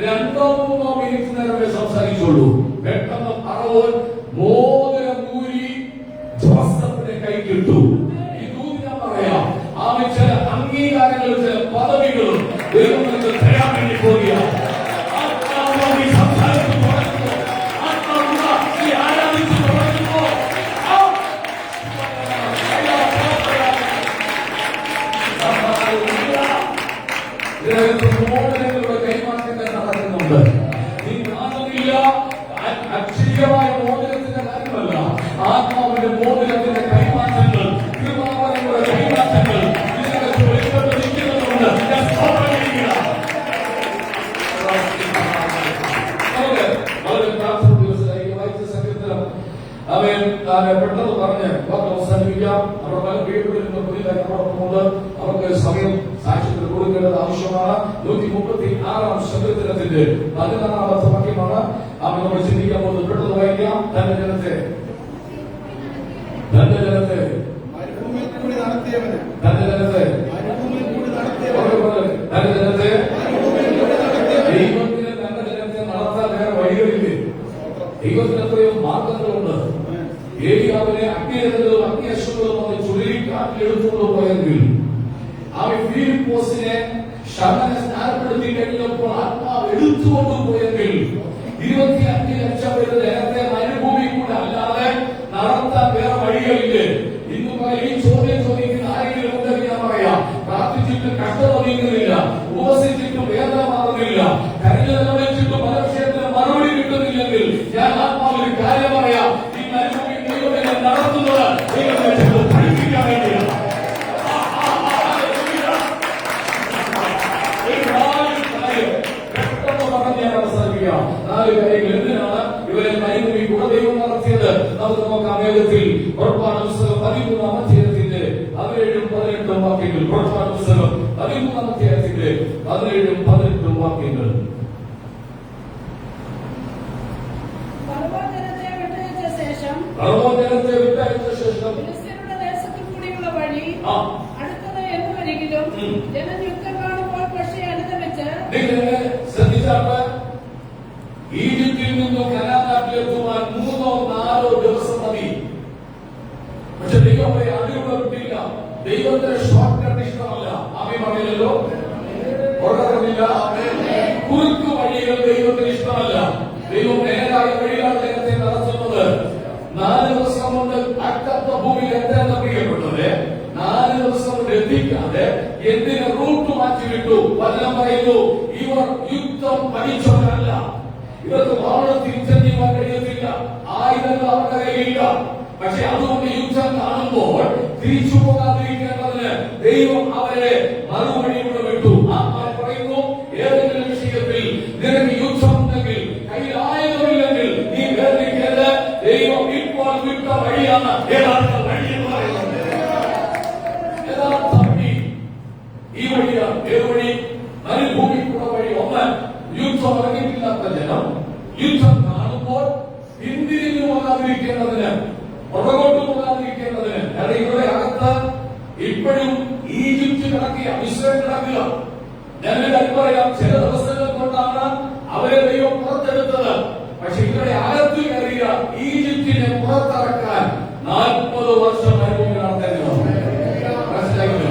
2-3 മിനിറ്റ് നേരമേ സംസാരിച്ചുള്ളൂ. പെട്ടെന്ന് ഫറവോൻ മോതിരം ഊരി ജോസഫിന്റെ കൈക്കിട്ടു. ഈ ദൂത് ഞാൻ പറയാം, ആ ചില അംഗീകാരങ്ങളും ചില പദവികളും ദൈവം നിങ്ങൾക്ക് തരാൻ വേണ്ടി പോവുകയാണ്. ആത്മാവുമായി സംസാരിച്ചു തുടങ്ങുന്നു. ആത്മാവുമായി ആരാധിച്ചു തുടങ്ങുന്നു. മോതിരങ്ങളുടെ കൈമാറ്റങ്ങൾ നടക്കുന്നുണ്ട്. നീ കാണുന്നില്ല. അക്ഷരീയമായ മോതിരത്തിന്റെ കാര്യമല്ല, ആത്മാവിന്റെ മോതിരത്തിന്റെ കൈമാറ്റങ്ങൾ, കൃപാവരങ്ങളുടെ കൈമാറ്റങ്ങൾ ഇതിനകത്ത് വെളിപ്പെട്ടിരിക്കുന്നതുകൊണ്ട് വളരെ പ്രാർത്ഥന ദിവസമായി വായിച്ച സംഗീതം അവൻ പെട്ടെന്ന് പറഞ്ഞ് വാക്ക് അവസാനിപ്പിക്കാം. നമ്മുടെ പല പ്രിയപ്പെട്ട പുതിയതായി നമ്മോടൊപ്പമുണ്ട്. അവർക്ക് സമയം സാക്ഷ്യത്തിൽ കൊടുക്കേണ്ടത് ആവശ്യമാണ്. 136 സംഗീതത്തിന്റെ 16 വാക്യമാണ് അവൻ നമ്മൾ ചിന്തിക്കാൻ പോകുന്നത്. പെട്ടെന്ന് വായിക്കാം. തന്റെ ജനത്തെ മരുഭൂമിയിൽ കൂടി നടത്തിയവന് ദൈവത്തിന് തന്റെ ജനത്തെ നടത്താൻ വേറെ വഴികളില്ലേ? ദൈവത്തിന് എത്രയോ മാർഗങ്ങളുണ്ട്. ഏലിയാവിനെ അഗ്നിരഥങ്ങളും അഗ്നിയശ്വങ്ങളും വന്ന് ചുഴലിക്കാറ്റിൽ എടുത്തുകൊണ്ട് പോയെങ്കിൽ, ആ ഫിലിപ്പോസിനെ ശമനെ സ്നാനപ്പെടുത്തി കഴിഞ്ഞപ്പോൾ ആത്മാവ് എടുത്തുകൊണ്ട് പോയെങ്കിൽ, 25 ലക്ഷം പേരുടെ ജനത്തെ മരുഭൂമി കൂടെ അല്ലാതെ നടത്താൻ വേറെ വഴികളില്ലേ? ഇന്ന് ഈ ചോദ്യം ചോദിക്കുന്ന ആരെങ്കിലും ഉണ്ടെങ്കിൽ ഞാൻ പറയാം, പ്രാർത്ഥിച്ചിട്ട് കഷ്ടത നീങ്ങുന്നില്ല, ഉപവസിച്ചിട്ടും വേദന മാറുന്നില്ല, കരഞ്ഞിട്ടും പല വിഷയത്തിന് മറുപടി കിട്ടുന്നില്ലെങ്കിൽ ഞാൻ ആത്മാവിൽ കാര്യം പറയാം. ഈ മരുഭൂമി ദൈവത്തെ നടത്തുന്നത് ദൈവത്തെ പഠിപ്പിക്കാൻ വേണ്ടിയാണ്. നാല് കാര്യങ്ങൾ എന്തിനാണ് ഇവരെ മരുഭൂമി കൂടെ ദൈവം നടത്തിയത്? നമുക്ക് നോക്കാം. വേദത്തിൽ പുറപ്പാട് പുസ്തകം 13-ാം അധ്യായത്തിന്റെ 17-18 വാക്യങ്ങൾ. പുറപ്പാട് പുസ്തകം 13-ാം അധ്യായത്തിന്റെ 17-18 വാക്യങ്ങൾ. സുവിശേഷം ഫിലിസ്ത്യരുടെ ദേശത്തു കൂടിയുള്ള വഴി ആ അടുത്തത് എന്നുവരെങ്കിലും ജനം യുദ്ധം കാണുമ്പോൾ പക്ഷേ അനുദമിച്ച് നിങ്ങൾ ശ്രദ്ധിച്ചാട്ട് ഈജിപ്തിൽ നിന്നും കനാൻ നാട്ടിലെത്തുവാൻ 3-4 ദിവസം മതി. പക്ഷെ ദൈവം അതിലൂടെ വിട്ടില്ല. ദൈവത്തിന് ഷോർട്ട് കട്ട് ഇഷ്ടമല്ല. ആമേൻ പറയില്ലല്ലോ, ഉറക്കമില്ല. കുറുക്കു വഴികൾ ദൈവത്തിന് ഇഷ്ടമല്ല. ദൈവം നേരായ വഴിയാണ് ദൈവത്തെ നടത്തുന്നത്. 4 ദിവസം കൊണ്ട് അക്കത്ത ഭൂമിയിൽ എത്താൻ പ്രിയപ്പെട്ടത് 4 ദിവസം കൊണ്ട് എത്തിക്കാതെ എന്തിന് റൂട്ട് മാറ്റിവിട്ടു? വചനം പറയുന്നു, ഇവർ യുദ്ധം പഠിച്ചവരല്ല. ഇവർക്ക് വാള് തിരിച്ചറിയുവാൻ കഴിയത്തില്ല. ആയുധങ്ങൾ അവരുടെ കയ്യിലില്ല. പക്ഷെ അതുകൊണ്ട് യുദ്ധം കാണുമ്പോൾ തിരിച്ചു പോകാതിരിക്കേണ്ടതിന് ദൈവം അവരെ മറുപടിയോടെ വിട്ടു. പറയുന്നു, ഏതെങ്കിലും വിഷയത്തിൽ നിനക്ക് യുദ്ധം ഉണ്ടെങ്കിൽ, കയ്യിൽ ആയുധമില്ലെങ്കിൽ നീ വേദനിക്കരുത്. ദൈവം ഇപ്പോൾ വിട്ട വഴിയാണ് യഥാർത്ഥ വഴി എന്ന് പറയുന്നത്. യഥാർത്ഥ വഴി ഈ വഴിയാണ്. ഏത് വഴി? മരുഭൂമിക്കുള്ള വഴി. ഒന്ന്, യുദ്ധം ഇറങ്ങിയിട്ടില്ലാത്ത ജനം യുദ്ധം കാണുമ്പോൾ പിന്തിരിഞ്ഞു പോകാതിരിക്കേണ്ടതിന്, പുറകോട്ട് പോകാതിരിക്കേണ്ടതിന്. കാരണം ഇവിടെ അകത്ത് ഇപ്പോഴും ഈജിപ്ത് കിടക്കുക, ഇസ്രായേൽ കിടക്കുക. ഞാനൊരു പറയാം, ചില ദിവസങ്ങൾ കൊണ്ടാണ് അവരെ ദൈവം പുറത്തെടുത്തത്. പക്ഷെ ഇവിടെ അകത്ത് കയറിയ ഈജിപ്തിനെ പുറത്തിറക്കാൻ 40 വർഷം നടത്തേണ്ടി വന്നു. മനസ്സിലാക്കില്ല?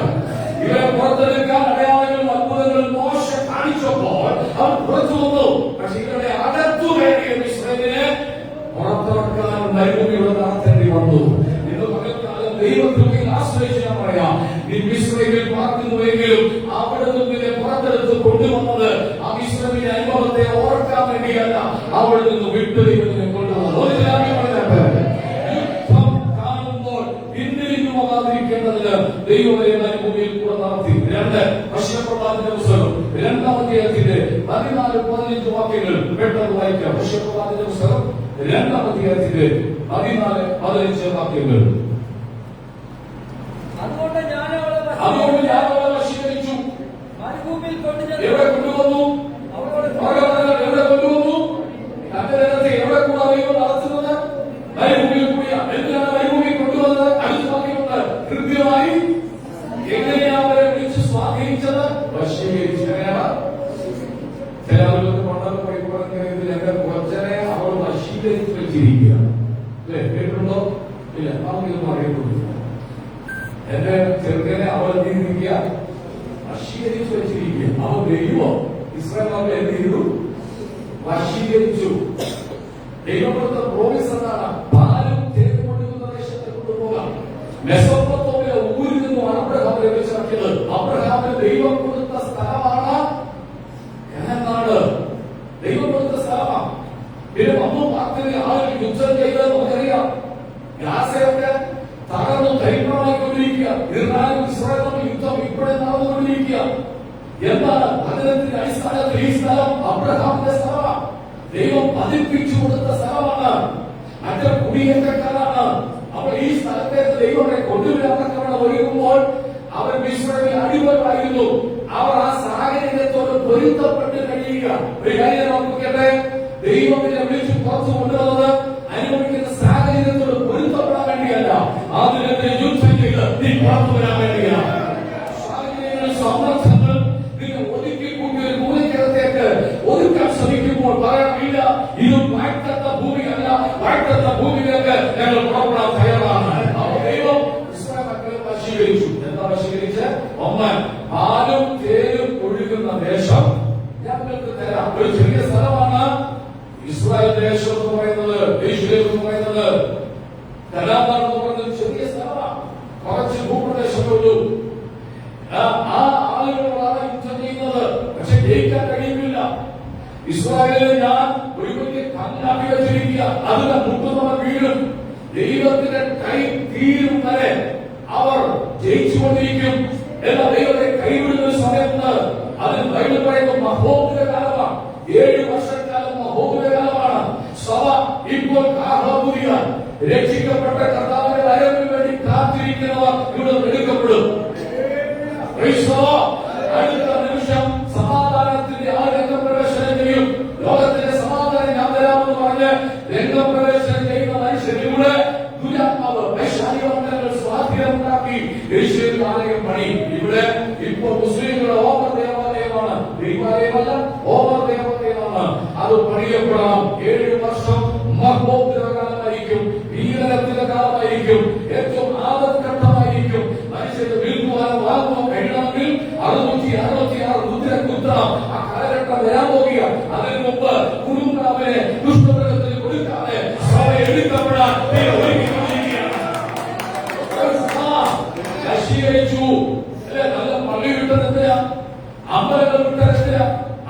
ഇവരെ പുറത്തെടുക്കാൻ അടയാളങ്ങളും അത്ഭുതങ്ങളും മോശ കാണിച്ചപ്പോൾ അവർ പുറത്തു വന്നു. പക്ഷെ ഇവരുടെ അകത്തു കയറിയ ഇസ്രായേലിനെ പുറത്തിറക്കാൻ മരുഭൂമിയുടെ നടത്തേണ്ടി വന്നു. ഇന്ന് പകൽക്കാലം ദൈവത്തിൽ ആശ്രയിച്ച് ഞാൻ പറയാം, നീ ഇസ്രായേലിൽ പാർക്കുന്നുവെങ്കിലും അവിടെ നിന്നെ പുറത്തെടുത്ത് കൊണ്ടുവന്നത് ആ ഇസ്രായേലിന്റെ അനുഭവത്തെ ഓർക്കാൻ വേണ്ടിയല്ല, അവിടെ നിന്ന് വിട്ടു ദൈവത്തിനെ കൊണ്ടുവന്നത്. യുദ്ധം കാണുമ്പോൾ പിന്തിരിഞ്ഞു പോകാതിരിക്കേണ്ടതിന് ദൈവമേ മരുഭൂമിയിൽ കൂടെ നടത്തി. 2 ഭക്ഷ്യപ്രവാചകന്റെ പുസ്തകം 2-ാം അധ്യായത്തിന്റെ 14-15 വാക്യങ്ങൾ പെട്ടെന്ന് വായിക്കാം. ഭക്ഷ്യപ്രവാചകന്റെ പുസ്തകം 2-ാം അധ്യായത്തിന്റെ 14-15 വാക്യങ്ങൾ. അതുകൊണ്ട് ഞാൻ അവളെ വശീകരിച്ചു. മരുഭൂമിയിൽ കൊണ്ടുചെന്നു എവിടെ കൊണ്ടുവന്നു? എവിടെ കൊണ്ടുവന്നു? തന്റെ രഥത്തെ എവിടെ കൂടാ ദൈവം നടത്തുന്നത്? മരുഭൂമിയിൽ കൂടിയാണ്. എന്തിനാണ് മരുഭൂമിയിൽ കൊണ്ടുവന്നത്? അടുത്ത വാക്യമുണ്ട്. കൃത്യമായി എങ്ങനെയാണ് അവരെ വിളിച്ച് സ്വാധീനിച്ചത്? വശീകരിച്ചു. എങ്ങനെയാണ്? ചില ആളുകൾക്ക് പണ്ടൊക്കെ പോയിക്കൊടുക്കുന്നതിൽ എന്റെ കൊച്ചനെ അവൾ വശീകരിച്ച് വെച്ചിരിക്കുക. അല്ലെ, കേട്ടിട്ടുണ്ടോ? ഇല്ല, നമുക്കിതൊന്നും അറിയപ്പെടുന്നു. എന്റെ ചെറുക്കനെ അവൾ എന്തിരിക്കുക? വശീകരിച്ചു വെച്ചിരിക്കുക. അവൻ ദൈവം ഇസ്രായേൽ അവരെ എന്ത് ചെയ്തു? വശീകരിച്ചു. ദൈവം കൊടുത്ത പ്രോമിസ് എന്താണ്? പാലും തേനും ഒഴുകുന്ന ദേശത്തെ കൊണ്ടുപോകാം. മെസൊപ്പൊത്താമിയ ഊരിൽ നിന്നും അബ്രഹാമിനെ വിളിച്ചിറക്കിയത്. അബ്രഹാമിന് ദൈവം കൊടുത്ത സ്ഥലമാണ് നാട്. ദൈവം കൊടുത്ത സ്ഥലമാണ്. പിന്നെ വന്നു പാർട്ടിന് ആളുകൾ യുദ്ധം ചെയ്ത് നമുക്കറിയാം. ഗാസയൊക്കെ തകർന്നു ധൈര്യമായിക്കൊണ്ടിരിക്കുക. ഇറാനും ഇസ്രായേലും യുദ്ധം ഇപ്പോഴും നടന്നുകൊണ്ടിരിക്കുക. എന്താണ് വചനത്തിന്റെ അടിസ്ഥാനത്തിൽ ഈ സ്ഥലം അബ്രഹാമിന്റെ സ്ഥലമാണ്. ദൈവം പതിപ്പിച്ചു കൊടുത്ത സ്ഥലമാണ്. മറ്റേ കുടിയേറ്റക്കാരാണ്. അപ്പോൾ ഈ സ്ഥലത്തേക്ക് ദൈവത്തെ കൊണ്ടുവരാൻ ഒരുങ്ങുമ്പോൾ അവർ ഇസ്രായേലിൽ അടിമകളായിരുന്നു. അവർ ആ സാഹചര്യത്തോട് പൊരുത്തപ്പെട്ട് കഴിയുക. ഒരു കാര്യം നോക്കട്ടെ, ദൈവത്തിനെ വിളിച്ച് പുറത്തു കൊണ്ടുവന്നത് അനുഭവിക്കുന്ന സാഹചര്യത്തോട് പൊരുത്തപ്പെടാൻ വേണ്ടിയല്ല, അതിനെതിരെ യുദ്ധം ചെയ്ത് നീ പുറത്തു വരാൻ വേണ്ടിയാണ്. സാഹചര്യങ്ങൾ, സമ്മർദ്ദങ്ങൾ നിങ്ങൾ ഒതുക്കി കൂട്ടി ഒരു ഭൂമിക്കകത്തേക്ക് ഒതുക്കാൻ ശ്രമിക്കുമ്പോൾ പറയാനില്ല, ഇത് വാഴ്ത്തത്ത ഭൂമിയല്ല, വാഴ്ത്തത്ത ഭൂമിയിലേക്ക് ഞങ്ങൾ പുറപ്പെടാൻ തയ്യാറാണ്. അപ്പോൾ ദൈവം ഇസ്രായേൽ മക്കളെ വശീകരിച്ചു. എന്താ വശീകരിച്ച്? ഒന്ന്, പാലും തേനും ഒഴുകുന്ന ദേശം ഞങ്ങൾക്ക് തരാം. ഒരു ചെറിയ സ്ഥലമാണ് ഇസ്രായേൽ ദേശം എന്ന് പറയുന്നത്. ദേശീയം എന്ന് പറയുന്നത് കനാൻ എന്ന് പറയുന്നത് ചെറിയ സ്ഥലമാണ്. കുറച്ച് ഭൂപ്രദേശമേ ഉള്ളൂ. ആ ആളുകളാണ് യുദ്ധം ചെയ്യുന്നത്. പക്ഷെ ജയിക്കാൻ കഴിയുന്നില്ല. ഇസ്രായേലിൽ ഞാൻ ഒരു വലിയ കല്ലാക്കി വെച്ചിരിക്കുക. അതിനെ മുട്ടുന്നവർ വീഴും. ദൈവത്തിന്റെ കൈ തീരും വരെ അവർ ജയിച്ചുകൊണ്ടിരിക്കും. എന്നാൽ ദൈവത്തെ കൈവിടുന്ന സമയത്ത് അതിന് ബൈബിൾ പറയുന്ന മഹോദര കാലമാണ്. 7 വർഷക്കാലം മഹോദര കാലമാണ്. സഭ ഇപ്പോൾ കാഹളപൂരിയ രക്ഷിക്കപ്പെട്ട കർത്താവിന്റെ വരവിന് വേണ്ടി കാത്തിരിക്കുന്നവർ ഇവിടെ എടുക്കപ്പെടും. അടുത്ത നിമിഷം സമാധാനത്തിന്റെ ആ രംഗപ്രവേശനം ചെയ്യും. ലോകത്തിന്റെ സമാധാനം ഞാൻ തരാമെന്ന് പറഞ്ഞ് രംഗപ്രവേശനം ചെയ്യുന്ന മനുഷ്യരിലൂടെ ദുരാത്മാവ് വൈശാലികമാണ് ദൈവാലയമല്ല, ഓവർ ദേവാലയമാണ്. അത് പണിയപ്പെടണം. 7 വർഷം മഹോന്നത കാലമായിരിക്കും, ഭീകരത്തിന്റെ കാലമായിരിക്കും, ഏറ്റവും ആപത്ഘട്ടമായിരിക്കും. മനുഷ്യന്റെ വിൽക്കുവാനോ വാങ്ങുവാനോ കഴിയണമെങ്കിൽ 666 മുദ്ര കുത്തണം. ആ കാലഘട്ടം വരാൻ പോകുക. അതിനു മുമ്പ് കുടുംബാവിനെ ദുഷ്ടമൃഗത്തിന് കൊടുക്കാതെ സഭ എടുക്കപ്പെടാൻ നശീകരിച്ചു. നല്ല പള്ളി വിട്ടതെന്തിനാ? അമ്പലങ്ങൾ വിട്ടതെന്തിനാ?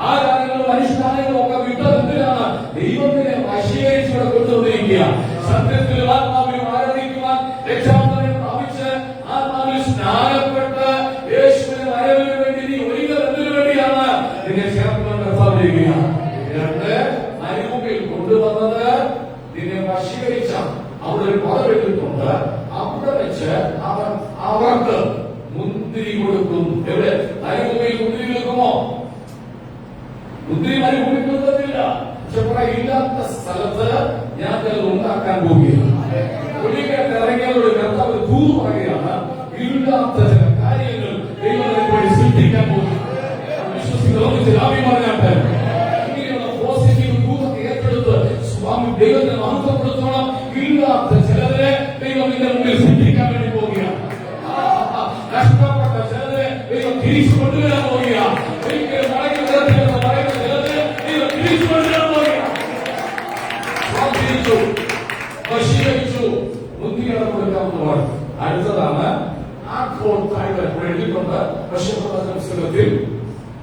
ആരാധനകളും അനുഷ്ഠാനങ്ങളും ഒക്കെ വിട്ടതെന്തിനാണ്? ദൈവത്തിനെ വശീകരിച്ചു ഇവിടെ കൊണ്ടുവന്നിരിക്കുക. സത്യത്തിലും ആത്മാവിലും ആരാധിക്കുവാൻ രക്ഷാബന്ധനം പ്രാപിച്ച് ആത്മാവിൽ സ്നാനപ്പെട്ട് യേശുവിന്റെ വരവിന് വേണ്ടി നീ ഒരുങ്ങൽ എന്തിനു വേണ്ടിയാണ്? നിന്നെ ചേർത്തുകൊണ്ട് കർത്താവിരിക്കുക. മരുഭൂമിയിൽ കൊണ്ടുവന്നത് നിന്നെ വശീകരിച്ച അവിടെ ഒരു പദവിട്ടുണ്ട്. അവിടെ വെച്ച് അവർക്ക് മുന്തിരി കൊടുക്കും. എവിടെ? മരുഭൂമിയിൽ മുന്തിരി കൊടുക്കുമോ? മുന്തിരി മരുഭൂമി കൊടുക്കത്തില്ല. പക്ഷെ ഇല്ലാത്ത സ്ഥലത്ത് ഞാൻ ചിലത് ഉണ്ടാക്കാൻ പോവുകയാണ്. ഒരിക്കൽ ഇറങ്ങിയതോട് കർത്താവ് ദൂത് പറയുകയാണ്, ഇല്ലാത്ത ചില കാര്യങ്ങൾ ദൈവത്തെ വേണ്ടി സൃഷ്ടിക്കാൻ പോകുന്നു. വിശ്വസിക്കുന്ന അഭിമാനാട്ടെ ഇങ്ങനെയുള്ള പോസിറ്റീവ് ദൂതൊക്കെ ഏറ്റെടുത്ത് സ്വാമി ദൈവത്തെ മഹത്വപ്പെടുത്തണം. ഇല്ലാത്ത ചിലതിനെ ദൈവം നിന്റെ മുമ്പിൽ സൃഷ്ടിക്കാൻ വേണ്ടി പോവുകയാണ്. നഷ്ടപ്പെട്ട ചിലതിനെ ദൈവം തിരിച്ചു കൊണ്ടുവരാൻ പോവുകയാണ്. ഒരിക്കലും മടങ്ങി വരത്തില്ലെന്ന് പറയുന്ന ചിലതിനെ ദൈവം തിരിച്ചു കൊണ്ടുവരാൻ പോവുകയാണ്. സ്വാധീനിച്ചു, വശീകരിച്ചു, മുന്തിരികളെ കൊടുക്കാവുന്നതാണ്. അടുത്തതാണ് ആഖോർ താഴ്വര. എഴുതിക്കൊണ്ട് പുസ്തകത്തിൽ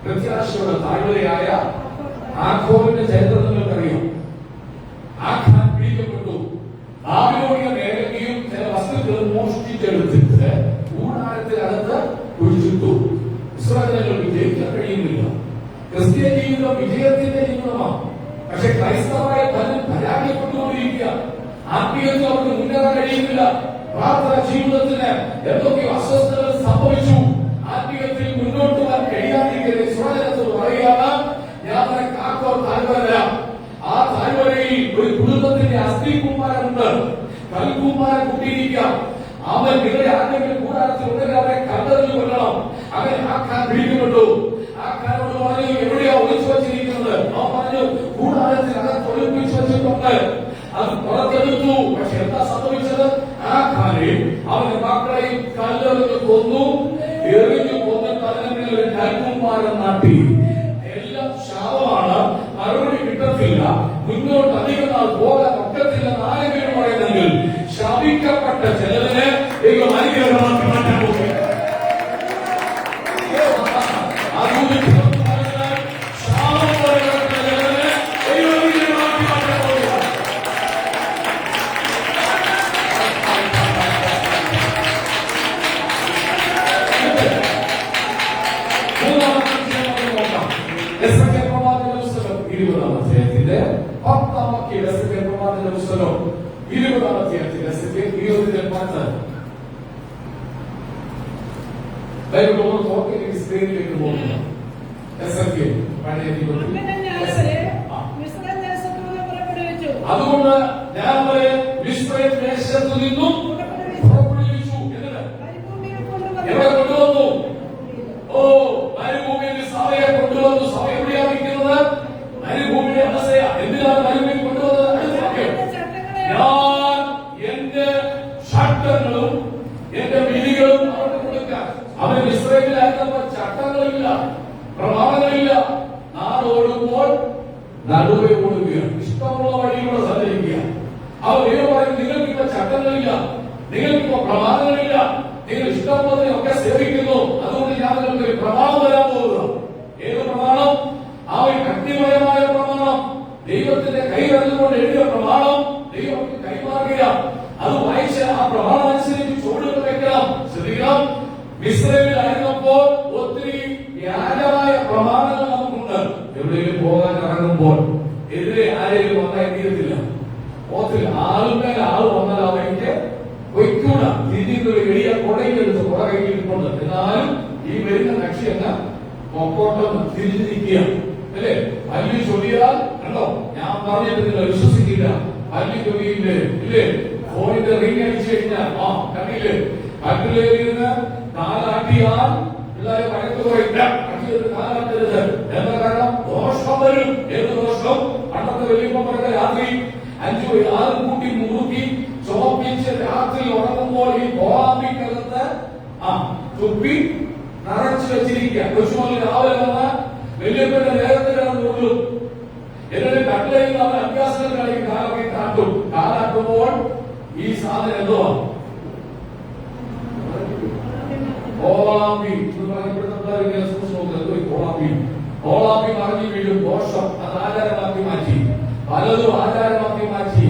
പ്രത്യാശയുടെ താഴ്വരയായ ആഖോറിന്റെ ചരിത്രം നിങ്ങൾക്കറിയാം. ആഖാൻ പിടിക്കപ്പെട്ടു. ബാബിലോണിയ മേഖലയും ചില വസ്തുക്കളും മോഷ്ടിച്ചെടുത്തിട്ട് കൂടാരത്തിനകത്ത് കുഴിച്ചിട്ടു. ഇസ്രായേലുകൾക്ക് ജയിക്കാൻ കഴിയുന്നില്ല. ക്രിസ്ത്യൻ ജീവിതം വിജയത്തിന്റെ ജീവിതമാണ്. പക്ഷെ ക്രൈസ്തവായ പലരും പരാജയപ്പെട്ടുകൊണ്ടിരിക്കുക. ആത്മീയത്തിൽ അവർക്ക് മുന്നേറാൻ കഴിയുന്നില്ല. പ്രാർത്ഥന ജീവിതത്തിന് എന്തൊക്കെയോ അസ്വസ്ഥതകൾ സംഭവിച്ചു. ആത്മീയത്തിൽ മുന്നോട്ട് പോകാൻ കഴിയാതിരിക്കുന്ന ഇസ്രായേലത്തോട് പറയുകയാണ്, ഞാൻ നിനക്ക് ആഖോർ താഴ്വര തരാം. ആ താഴ്വരയിൽ ഒരു കുടുംബത്തിന്റെ അസ്ഥികൂമ്പാരമുണ്ട്. കൽക്കൂമ്പാരം കൂട്ടിയിരിക്കാം. അവൻ നിങ്ങളുടെ ആരെങ്കിലും കൂടാരത്തിൽ ഉണ്ടെങ്കിൽ അവരെ കല്ലെറിഞ്ഞു കൊല്ലണം. അങ്ങനെ ആഖാൻ പിടിക്കപ്പെട്ടു. ആഖാനോട് പറഞ്ഞു, എവിടെയാ ഒളിച്ചു വച്ചിരിക്കുന്നത്? അവൻ പറഞ്ഞു, കൂടാരത്തിനകത്ത് ഒളിപ്പിച്ചു വച്ചിട്ടുണ്ട്. അത് പുറത്തെടുത്തു. പക്ഷെ എന്താ സംഭവിച്ചത്? ആഖാനെയും അവന്റെ മക്കളെയും കല്ലെറിഞ്ഞു കൊന്നു. എറിഞ്ഞു കൊന്നിട്ട് അതിനെ ഒരു കൽക്കൂമ്പാരം നാട്ടി. എല്ലാം ശാപമാണ്. മറുപടി കിട്ടത്തില്ല. മുന്നോട്ട് അധികം നാൾ പോകാൻ ഒക്കത്തില്ലെന്ന് ആരെങ്കിലും പറയുന്നെങ്കിൽ ശാപിക്കപ്പെട്ട ചിലതിനെ ദൈവം അനുഗ്രഹമാക്കി മാറ്റാൻ പോകുക. അതുകൊണ്ട് ഞാൻ അവരെ മിസ്രയീം ദേശത്തു നിന്നും പുറപ്പെടുവിച്ചു. എവിടെ കൊണ്ടുവന്നു? ഓ, മരുഭൂമിയിൽ സഭയെ കൊണ്ടുവന്നു. സഭ എവിടെയാണ് നിൽക്കുന്നത്? മരുഭൂമിയുടെ അവസ്ഥയ. എന്തിനാണ് മരുഭൂമി കൊണ്ടുവന്നത്? ഞാൻ എന്റെ ചട്ടങ്ങളും എന്റെ വിധികളും അവർക്ക് കൊടുക്കാൻ. അവന് മിസ്രയീമിലായിരുന്നപ്പോൾ ചട്ടങ്ങളില്ല, പ്രമാണങ്ങളില്ല. നാടോടുമ്പോൾ നടുവെ ഓടുകയാണ്. ഇഷ്ടമുള്ള വഴിയിലൂടെ സഞ്ചരിക്കുക. അവർ ദൈവം പറയും, നിങ്ങൾക്കിപ്പോ ചട്ടങ്ങളില്ല, നിങ്ങൾക്കിപ്പോ പ്രമാണങ്ങളില്ല, നിങ്ങൾ ഇഷ്ടമുള്ളതിനൊക്കെ സേവിക്കുന്നു. അതുകൊണ്ട് ഞാൻ നിങ്ങൾക്ക് ഒരു പ്രമാണം തരാൻ പോകുക. ഏത് പ്രമാണം? ആ ഒരു ഭക്തിമയമായ പ്രമാണം. ദൈവത്തിന്റെ കൈ കണ്ടുകൊണ്ട് എഴുതിയ പ്രമാണം ദൈവത്തിന് കൈമാറുക. അത് വായിച്ച് ആ പ്രമാണം അനുസരിച്ച് ചുവടുകൾ വെക്കണം. ശ്രദ്ധിക്കണം, മിസ്രയീമിലായിരുന്നപ്പോൾ ഒത്തിരി വ്യാജമായ പ്രമാണങ്ങൾ നമുക്കുണ്ട്. എവിടെയെങ്കിലും പോകാൻ ഇറങ്ങുമ്പോൾ എതിരെ ആരെങ്കിലും വന്നാൽ എന്തിയത്തില്ല. ഓത്തിൽ ആളുമേൽ ആള് വന്നാൽ അവർക്ക് പൊയ്ക്കൂടാ. തിരിഞ്ഞൊരു വലിയ കൊടയിലെടുത്ത് കൊട കയ്യിലിട്ടുണ്ട്. എന്നാലും ഈ വരുന്ന കക്ഷി എന്ന പൊക്കോട്ടം തിരിഞ്ഞു നിൽക്കുക അല്ലേ? പല്ലി ചൊല്ലിയാൽ കണ്ടോ, ഞാൻ പറഞ്ഞിട്ട് നിങ്ങൾ വിശ്വസിക്കില്ല. പല്ലി ചൊല്ലിയില്ലേ ഇല്ലേ? ഫോണിന്റെ റിംഗ് അടിച്ചു കഴിഞ്ഞാൽ കണ്ടില്ലേ? കട്ടിലേറിയിരുന്ന് കാലാട്ടിയാൽ പിള്ളേരെ വഴക്ക് പറയില്ല. ചെയ്തിട്ട് കാലാക്കരുത്. എന്താ കാരണം? ദോഷം വരും. ഏത് ദോഷം? പണ്ടത്തെ വലിയപ്പ പറഞ്ഞ രാത്രി 5-6 കൂട്ടി മുറുക്കി ചോപ്പിച്ച് രാത്രി ഉറങ്ങുമ്പോൾ ഈ കോളാമ്പിക്കകത്ത് തുപ്പി നിറച്ചു വെച്ചിരിക്കുക. കൊച്ചുമോന് രാവിലെ വന്ന വലിയപ്പന്റെ നേരത്തെ കിടന്നുള്ളൂ. എന്നിട്ട് കട്ടിലേക്ക് അവൻ അഭ്യാസങ്ങൾ കളിക്കും. കാലൊക്കെ കാട്ടും. കാലാക്കുമ്പോൾ ഈ സാധനം എന്തോ കോളാമ്പി കോളാമ്പി മറിഞ്ഞു വീഴും. ദോഷം അത് ആചാരമാക്കി മാറ്റി. പലതും ആചാരമാക്കി മാറ്റി.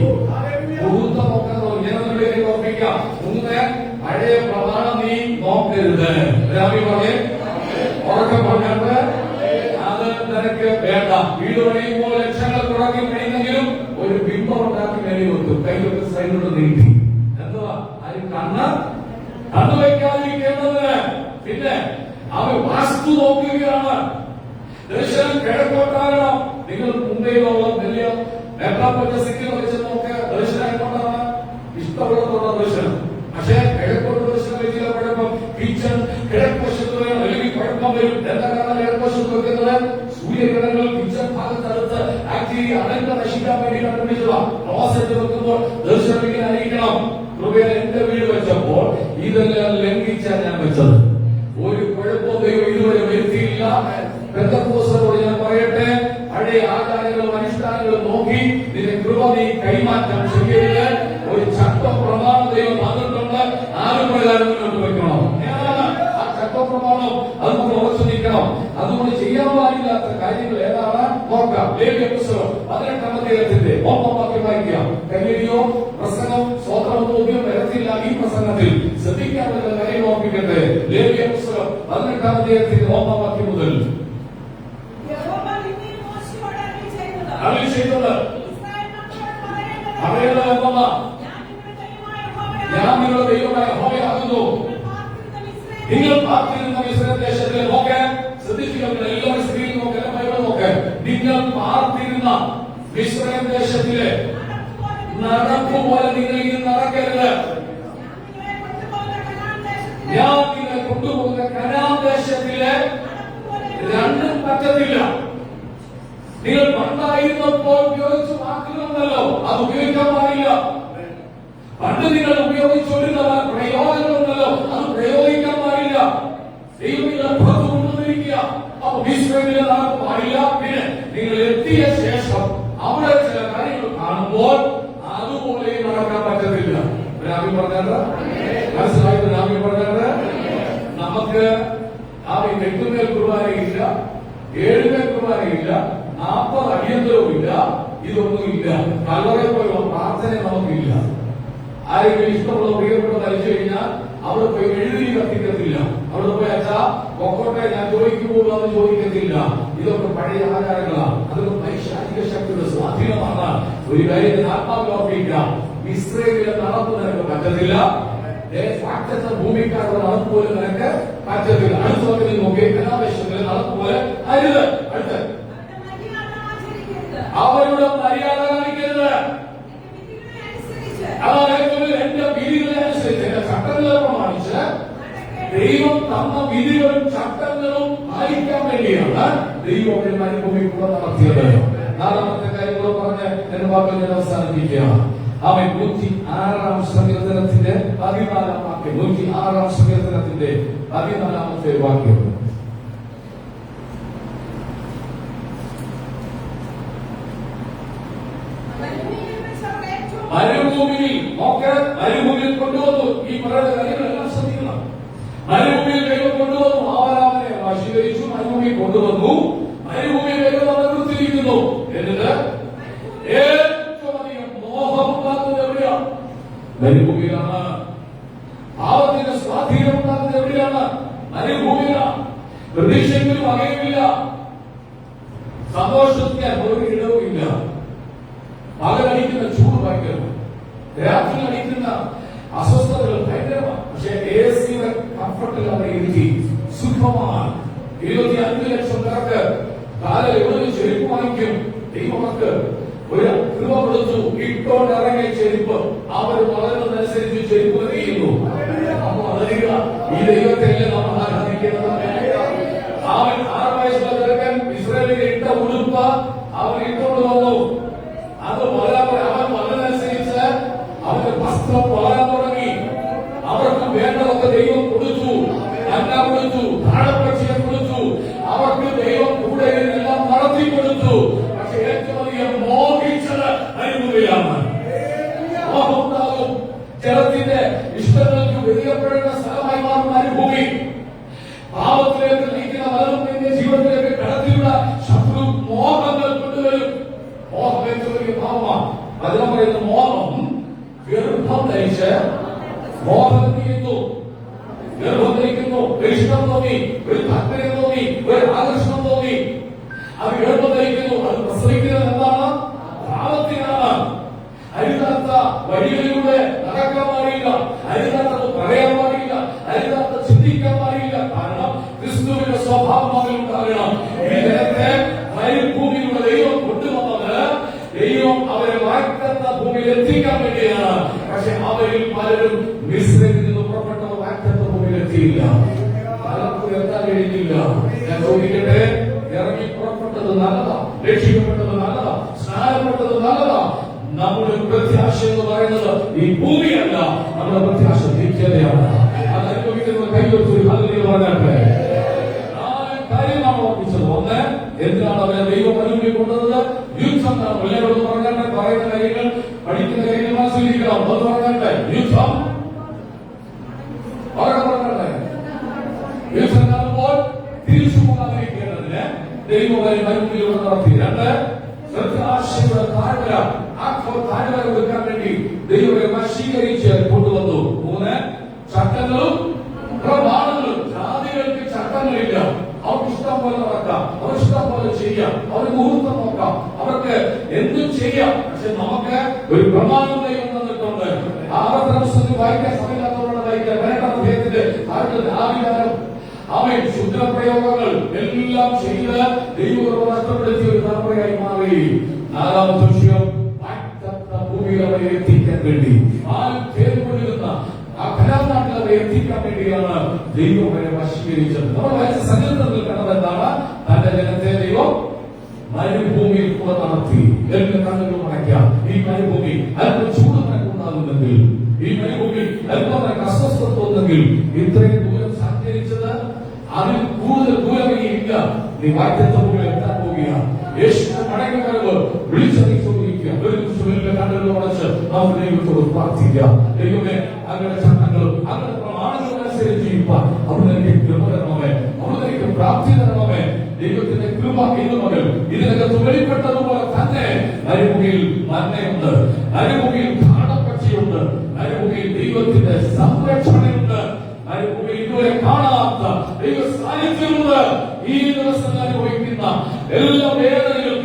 മുഹൂർത്തമൊക്കെ ജനങ്ങളിലേക്ക് ഓർപ്പിക്കാം. ഒന്ന്, പഴയ പ്രമാണം നീ നോക്കരുത്. രാമി പറഞ്ഞേ ഉറക്കം പറഞ്ഞത് അത് നിനക്ക് വേണ്ട. വീട് പണിയുമ്പോൾ ലക്ഷങ്ങൾ തുടങ്ങി കഴിയുന്നെങ്കിലും ഒരു ബിംബം ഉണ്ടാക്കി മേലെ വെക്കും. കൈകൊക്കെ സൈഡിലോട്ട് നീട്ടി. എന്തുവാ? അത് കണ്ണു വയ്ക്കാതിരിക്കേണ്ടത്. പിന്നെ അവൻ വാസ്തു നോക്കുകയാണ്. ദർശനം കിഴക്കോട്ടാകണം. നിങ്ങൾ മുംബൈയിലുള്ള വലിയ മെട്രോപൊളിറ്റ സിറ്റിയിൽ വെച്ച് നോക്ക്. ദർശനം എങ്ങോട്ടാണ്? ഇഷ്ടമുള്ളതുള്ള ദർശനം. പക്ഷേ കിഴക്കോട്ട് ദർശനം വെച്ചില്ല കുഴപ്പം. കിച്ചൺ കിഴക്ക് വശത്ത് വേണം, അല്ലെങ്കിൽ കുഴപ്പം വരും. എന്താ കാരണം കിഴക്ക് വശത്ത് വെക്കുന്നത്? സൂര്യകിരണങ്ങൾ കിച്ചൺ ഭാഗത്തടുത്ത് ബാക്ടീരിയ അനന്ത നശിക്കാൻ വേണ്ടി കണ്ടുപിടിച്ചതാ. ക്ലോസറ്റ് വെക്കുമ്പോൾ ദർശനം ഇങ്ങനെ അറിയിക്കണം. കൃപയിൽ എന്റെ വീട് വെച്ചപ്പോൾ ഇതെല്ലാം ലംഘിച്ചാണ് ഞാൻ വെച്ചത്. ഒരു കുഴപ്പവും ദൈവം ഇതുവരെ വരുത്തിയില്ല. പെന്തക്കോസ്തരോട് ഞാൻ പറയട്ടെ, പഴയ ആചാരങ്ങളും അനുഷ്ഠാനങ്ങളും നോക്കി നിന്റെ കൃപ നീ കൈമാറ്റം ചെയ്യരുത്. ഒരു ചട്ടപ്രമാണം ദൈവം തന്നിട്ടുണ്ട്. ആരും പ്രകാരം മുന്നോട്ട് വെക്കണം. ആ ചട്ടപ്രമാണം അത് നമ്മൾ ഉറച്ചു നിൽക്കണം. അതുകൊണ്ട് ചെയ്യാൻ പാടില്ലാത്ത കാര്യങ്ങൾ ഏതാണ് നോക്കാം. ലേവ്യ പുസ്തകം 18-ാം അധ്യായത്തിന്റെ 1-ാം വാക്യം വായിക്കാം. കൈയടിയോ പ്രസംഗം സ്വതന്ത്രമൊന്നും വരത്തില്ല. ഈ പ്രസംഗത്തിൽ ശ്രദ്ധിക്കാനുള്ള കാര്യം നോക്കിക്കട്ടെ. ലേവ്യ പുസ്തകം 18-ാം അധ്യായത്തിന്റെ 1-ാം വാക്യം മുതൽ ഞാൻ നിങ്ങളുടെ ദൈവമായ യഹോവയാകുന്നു. നിങ്ങൾ പാർത്തിരുന്ന മിസ്രയീം ദേശത്തിലെ നോക്ക്. ശ്രദ്ധിക്കുക, എല്ലാവരും സ്ത്രീയിൽ നോക്ക്, ബൈബിൾ നോക്ക്. നിങ്ങൾ പാർത്തിരുന്ന മിസ്രയീം ദേശത്തിലെ നടപ്പ് പോലെ നിങ്ങൾ ഇനി നടക്കരുത്. ഞാൻ നിങ്ങളെ കൊണ്ടുപോകുന്ന കനാൻ ദേശത്തിലെ രണ്ടും പറ്റത്തില്ല. നിങ്ങൾ പണ്ടായിരുന്നപ്പോൾ ഉപയോഗിച്ച വാക്കുകളുണ്ടല്ലോ, അത് ഉപയോഗിക്കാൻ പാടില്ല. പണ്ട് നിങ്ങൾ ഉപയോഗിച്ചുകൊണ്ടിരുന്ന പ്രയോഗങ്ങളുണ്ടല്ലോ, അത് പ്രയോഗിക്കാൻ പാടില്ല. ദൈവം നിങ്ങളെ പുറത്തു കൊണ്ടുവന്നിരിക്കുക. അപ്പൊ മിസ്രയീമിലെ നടപ്പ് പാടില്ല. പിന്നെ നിങ്ങൾ എത്തിയ ശേഷം അവിടെ ചില കാര്യങ്ങൾ കാണുമ്പോൾ അതുപോലെ നടക്കാൻ പറ്റത്തില്ല. രാമി പറഞ്ഞത് മനസ്സിലായത്? രാമി പറഞ്ഞത് നമുക്ക് ആ 8 കുർബാനയില്ല, 7 കുർബാനയില്ല, 40 അടിയന്തരവും ഇല്ല, ഇതൊന്നുമില്ല. കല്ലറയിൽ പോയുള്ള പ്രാർത്ഥന നമുക്കില്ല. ആരെങ്കിലും ഇഷ്ടമുള്ള പ്രിയപ്പെട്ട മരിച്ചു കഴിഞ്ഞാൽ അവിടെ പോയി എഴുതി കത്തിക്കത്തില്ല. അവിടെ പോയി അച്ഛാ പൊക്കോട്ടെ ഞാൻ ചോദിക്കുമ്പോൾ എന്ന് ചോദിക്കത്തില്ല. ഇതൊക്കെ പഴയ ആചാരങ്ങളാണ്. അതൊക്കെ പൈശാചിക ശക്തിയുടെ സ്വാധീനമാണ്. ഒരു കാര്യം ആത്മാവിൽ ഓർപ്പിക്കാം, ഇസ്രയേലിലെ നടപ്പ് നിനക്ക് പറ്റത്തില്ല. വാക്തത്വ ഭൂമിക്കാരുടെ നടപ്പ് പോലെ നിനക്ക് പറ്റത്തില്ല. അടുത്ത വക്കത്തിൽ നോക്കി അനാവശ്യത്തിലെ നടപ്പ് പോലെ അരുത്. അടുത്ത് അവരുടെ മര്യാദ കാണിക്കരുത്. എന്റെ വിധികളെ അനുസരിച്ച്, എന്റെ ചട്ടങ്ങളെ പ്രമാണിച്ച് ദൈവം തന്ന വിധികളും ചട്ടങ്ങളും പാലിക്കാൻ വേണ്ടിയാണ് ദൈവം അവരുടെ മരുഭൂമിക്കൂടെ നടത്തിയത്. 4ാമത്തെ കാര്യം കൂടെ പറഞ്ഞ് എന്റെ വാക്കുകൾ ഞാൻ അവസാനിപ്പിക്കുകയാണ്. അവൻ 106-ാം സങ്കീർത്തനത്തിന്റെ 14-ാം വാക്യം, 106-ാം സങ്കീർത്തനത്തിന്റെ 14-ാമത്തെ വാക്യം. മരുഭൂമിയിൽ നോക്ക്, മരുഭൂമിയിൽ കൊണ്ടുവന്നു. ഈ പറയുന്ന കാര്യങ്ങളെല്ലാം ശ്രദ്ധിക്കണം. മരുഭൂമിയിൽ ദൈവം കൊണ്ടുവന്നു. അവനെ വശീകരിച്ചു. മരുഭൂമിയിൽ കൊണ്ടുവന്നു. മരുഭൂമിയിൽ ദൈവം അവനെ നിർത്തിയിരിക്കുന്നു. എന്നിട്ട് ഏറ്റവും അധികം മോഹമുണ്ടാക്കുന്നത് എവിടെയാണ്? മരുഭൂമിയിലാണ്. പാവത്തിന്റെ സ്വാധീനം ഉണ്ടാക്കുന്നത് എവിടെയാണ്? മരുഭൂമിയിലാണ്. പ്രതീക്ഷയ്ക്കൊരു വകയുമില്ല. സന്തോഷിക്കാൻ ഒരു ഇടവുമില്ല. പകലടിക്കുന്ന ചൂട് ഭയങ്കരമാണ്. രാത്രി അടിക്കുന്ന അസ്വസ്ഥതകൾ ഭയങ്കരമാണ്. പക്ഷെ AC-യുടെ കംഫർട്ടിൽ അവർ ഇരുത്തി സുഖമാണ്. 25 ലക്ഷം പേർക്ക് കാലിൽ എവിടെ ചെരുപ്പ് വാങ്ങിക്കും. ദൈവമക്ക് ഒരു കൃപ കൊടുത്തു. ഇട്ടോണ്ട് ഇറങ്ങിയ ചെരുപ്പ് അവർ വളരുന്നതനുസരിച്ച് ചെരുപ്പ് എറിയുന്നു. ഈ ദൈവത്തെ നമ്മൾ ആരാധിക്കുന്നത്. അവൻ 6 ധരിച്ച് മോഹം ചെയ്യുന്നു, ഗർഭം ധരിക്കുന്നു, ഒരു ഇഷ്ടം തോന്നി, ഒരു താല്പര്യം തോന്നി, ഒരു ആകർഷണം തോന്നി, അത് ഗർഭം ധരിക്കുന്നു. അത് പ്രസവിക്കുന്നത് എന്താണ്? ഭാവത്തിനാണ്. അരുതാത്ത വഴികളിലൂടെ നടക്കാൻ പാടില്ല, അരുതാത്തത് പറയാൻ പാടില്ല, അരുതാത്ത ചിന്തിക്കാൻ പാടില്ല. കാരണം ക്രിസ്തുവിന്റെ സ്വഭാവം ഉണ്ടാകണം. ഈ ജനത്തെ മരുഭൂമിയിലൂടെ ദൈവം കൊണ്ടുവന്നത് ദൈവം അവരെ വാഗ്ദത്ത ഭൂമിയിൽ എത്തിക്കാൻ വേണ്ടിയാണ്. പക്ഷെ അവരിൽ പലരും മിസ്രൈമിൽ നിന്ന് പുറപ്പെട്ടവർ വാഗ്ദത്ത ഭൂമിയിൽ എത്തിയില്ല, പലർക്കും എത്താൻ കഴിഞ്ഞില്ല. ഞാൻ ചോദിക്കട്ടെ, ഇറങ്ങി പുറപ്പെട്ടത് നല്ലതാ, രക്ഷിക്കപ്പെട്ടത് നല്ലതാ, സ്നാനപ്പെട്ടത് നല്ലതാ. നമ്മുടെ പ്രത്യാശ എന്ന് പറയുന്നത് ഈ ഭൂമിയല്ല, നമ്മുടെ പ്രത്യാശ നിത്യതയാണ്. അത് അനുഭവിക്കുന്ന കൈയൊരു ഹല്ലേലൂയ പറഞ്ഞാട്ടെ. 4 കാര്യമാണ് ഓർപ്പിച്ചത്. ഒന്ന്, എന്തിനാണ് അവരെ ദൈവം അനുഭവി കൊണ്ടത്? യുദ്ധം. എല്ലാവരോട് പറഞ്ഞാട്ടെ, പറയുന്ന കാര്യങ്ങൾ പഠിക്കുന്ന കാര്യങ്ങൾ ആസ്വദിക്കണം. ഒന്ന് പറഞ്ഞാട്ടെ, യുദ്ധം. പറഞ്ഞാട്ടെ, യുദ്ധം കാണുമ്പോൾ തിരിച്ചു പോകാതിരിക്കേണ്ടതിന് ദൈവം അനുഭവിയിലൂടെ നടത്തി. 2, പ്രത്യാശയുടെ താഴ്വര, ആ താഴ്വര കൊടുക്കാൻ വേണ്ടി ദൈവത്തെ വശീകരിച്ച് കൊണ്ടുവന്നു. 3, ചട്ടങ്ങളും പ്രമാണങ്ങളും. ജാതികൾക്ക് ചട്ടങ്ങളില്ല, അവർക്ക് ഇഷ്ടം പോലെ നടക്കാം, അവർ ഇഷ്ടം പോലെ ചെയ്യാം, അവർ മുഹൂർത്തം നോക്കാം, അവർക്ക് എന്തും ചെയ്യാം. പക്ഷെ നമുക്ക് ഒരു പ്രമാണം ദൈവം തന്നിട്ടുണ്ട്. ആവർത്തന പുസ്തകം വായിക്കാൻ സമയമില്ലാത്തവരുടെ വായിക്കാൻ വേണ്ട അദ്ദേഹത്തിന്റെ ആവിധാനം, അവൻ ശുദ്രപ്രയോഗങ്ങൾ എല്ലാം ചെയ്ത് ദൈവം നഷ്ടപ്പെടുത്തിയ ഒരു തലമുറയായി മാറി. 4ാമത്തെ വിഷയം, ഭൂമിയിൽ അവരെ എത്തിക്കാൻ വേണ്ടി, ആരും തേർക്കൊള്ളുന്ന ആ ഖനാനാട്ടിൽ അവരെ എത്തിക്കാൻ വേണ്ടിയാണ് ദൈവം അവരെ വശീകരിച്ചത്. നമ്മൾ വായിച്ച സങ്കല്പത്തിൽ കണ്ടത് എന്താണ്? തന്റെ ജനത്തെ ദൈവം മരുഭൂമിയിൽ കൂടെ നടത്തി. എല്ലാ കണ്ണുകളും അടയ്ക്കാം. ഈ മരുഭൂമി അല്പം ചൂട് നിനക്കുണ്ടാകുന്നെങ്കിൽ, ഈ മരുഭൂമി അല്പം നിനക്ക് അസ്വസ്ഥത തോന്നുന്നെങ്കിൽ, ഇത്രയും ദൂരം സഞ്ചരിച്ചത് അതിൽ കൂടുതൽ ദൂരമേയില്ല. നീ വാഗ്ദത്ത ഭൂമിയിൽ എത്താൻ പോവുകയാണ്. യേശുവിന്റെ മടങ്ങി വരവ് വിളിച്ചറിയിച്ചുകൊണ്ടിരിക്കുക. ഒരു ദിവസം കണ്ണുകൾ അടച്ച് നമുക്ക് ദൈവത്തോട് പ്രാർത്ഥിക്കാം. ദൈവമേ, അങ്ങയുടെ ചട്ടങ്ങളും അങ്ങയുടെ പ്രമാണങ്ങളും അനുസരിച്ച് ജീവിപ്പാൻ അവിടെ എനിക്ക് കൃപ തരണമേ, അവിടെ എനിക്ക് പ്രാപ്തി തരണമേ. ദൈവത്തിന്റെ കൃപ ഇന്ന് മകൾ ഇതിനകത്ത് വെളിപ്പെട്ടതുപോലെ തന്നെ മരുഭൂമിയിൽ മന്നയുണ്ട്, മരുഭൂമിയിൽ കാടപ്പക്ഷിയുണ്ട്, മരുഭൂമിയിൽ ദൈവത്തിന്റെ സംരക്ഷണയുണ്ട്, മരുഭൂമിയിൽ ഇതുവരെ കാണാത്ത ദൈവ സാന്നിധ്യമുണ്ട്. ഈ ദിവസം അനുഭവിക്കുന്ന എല്ലാ വേദനകളും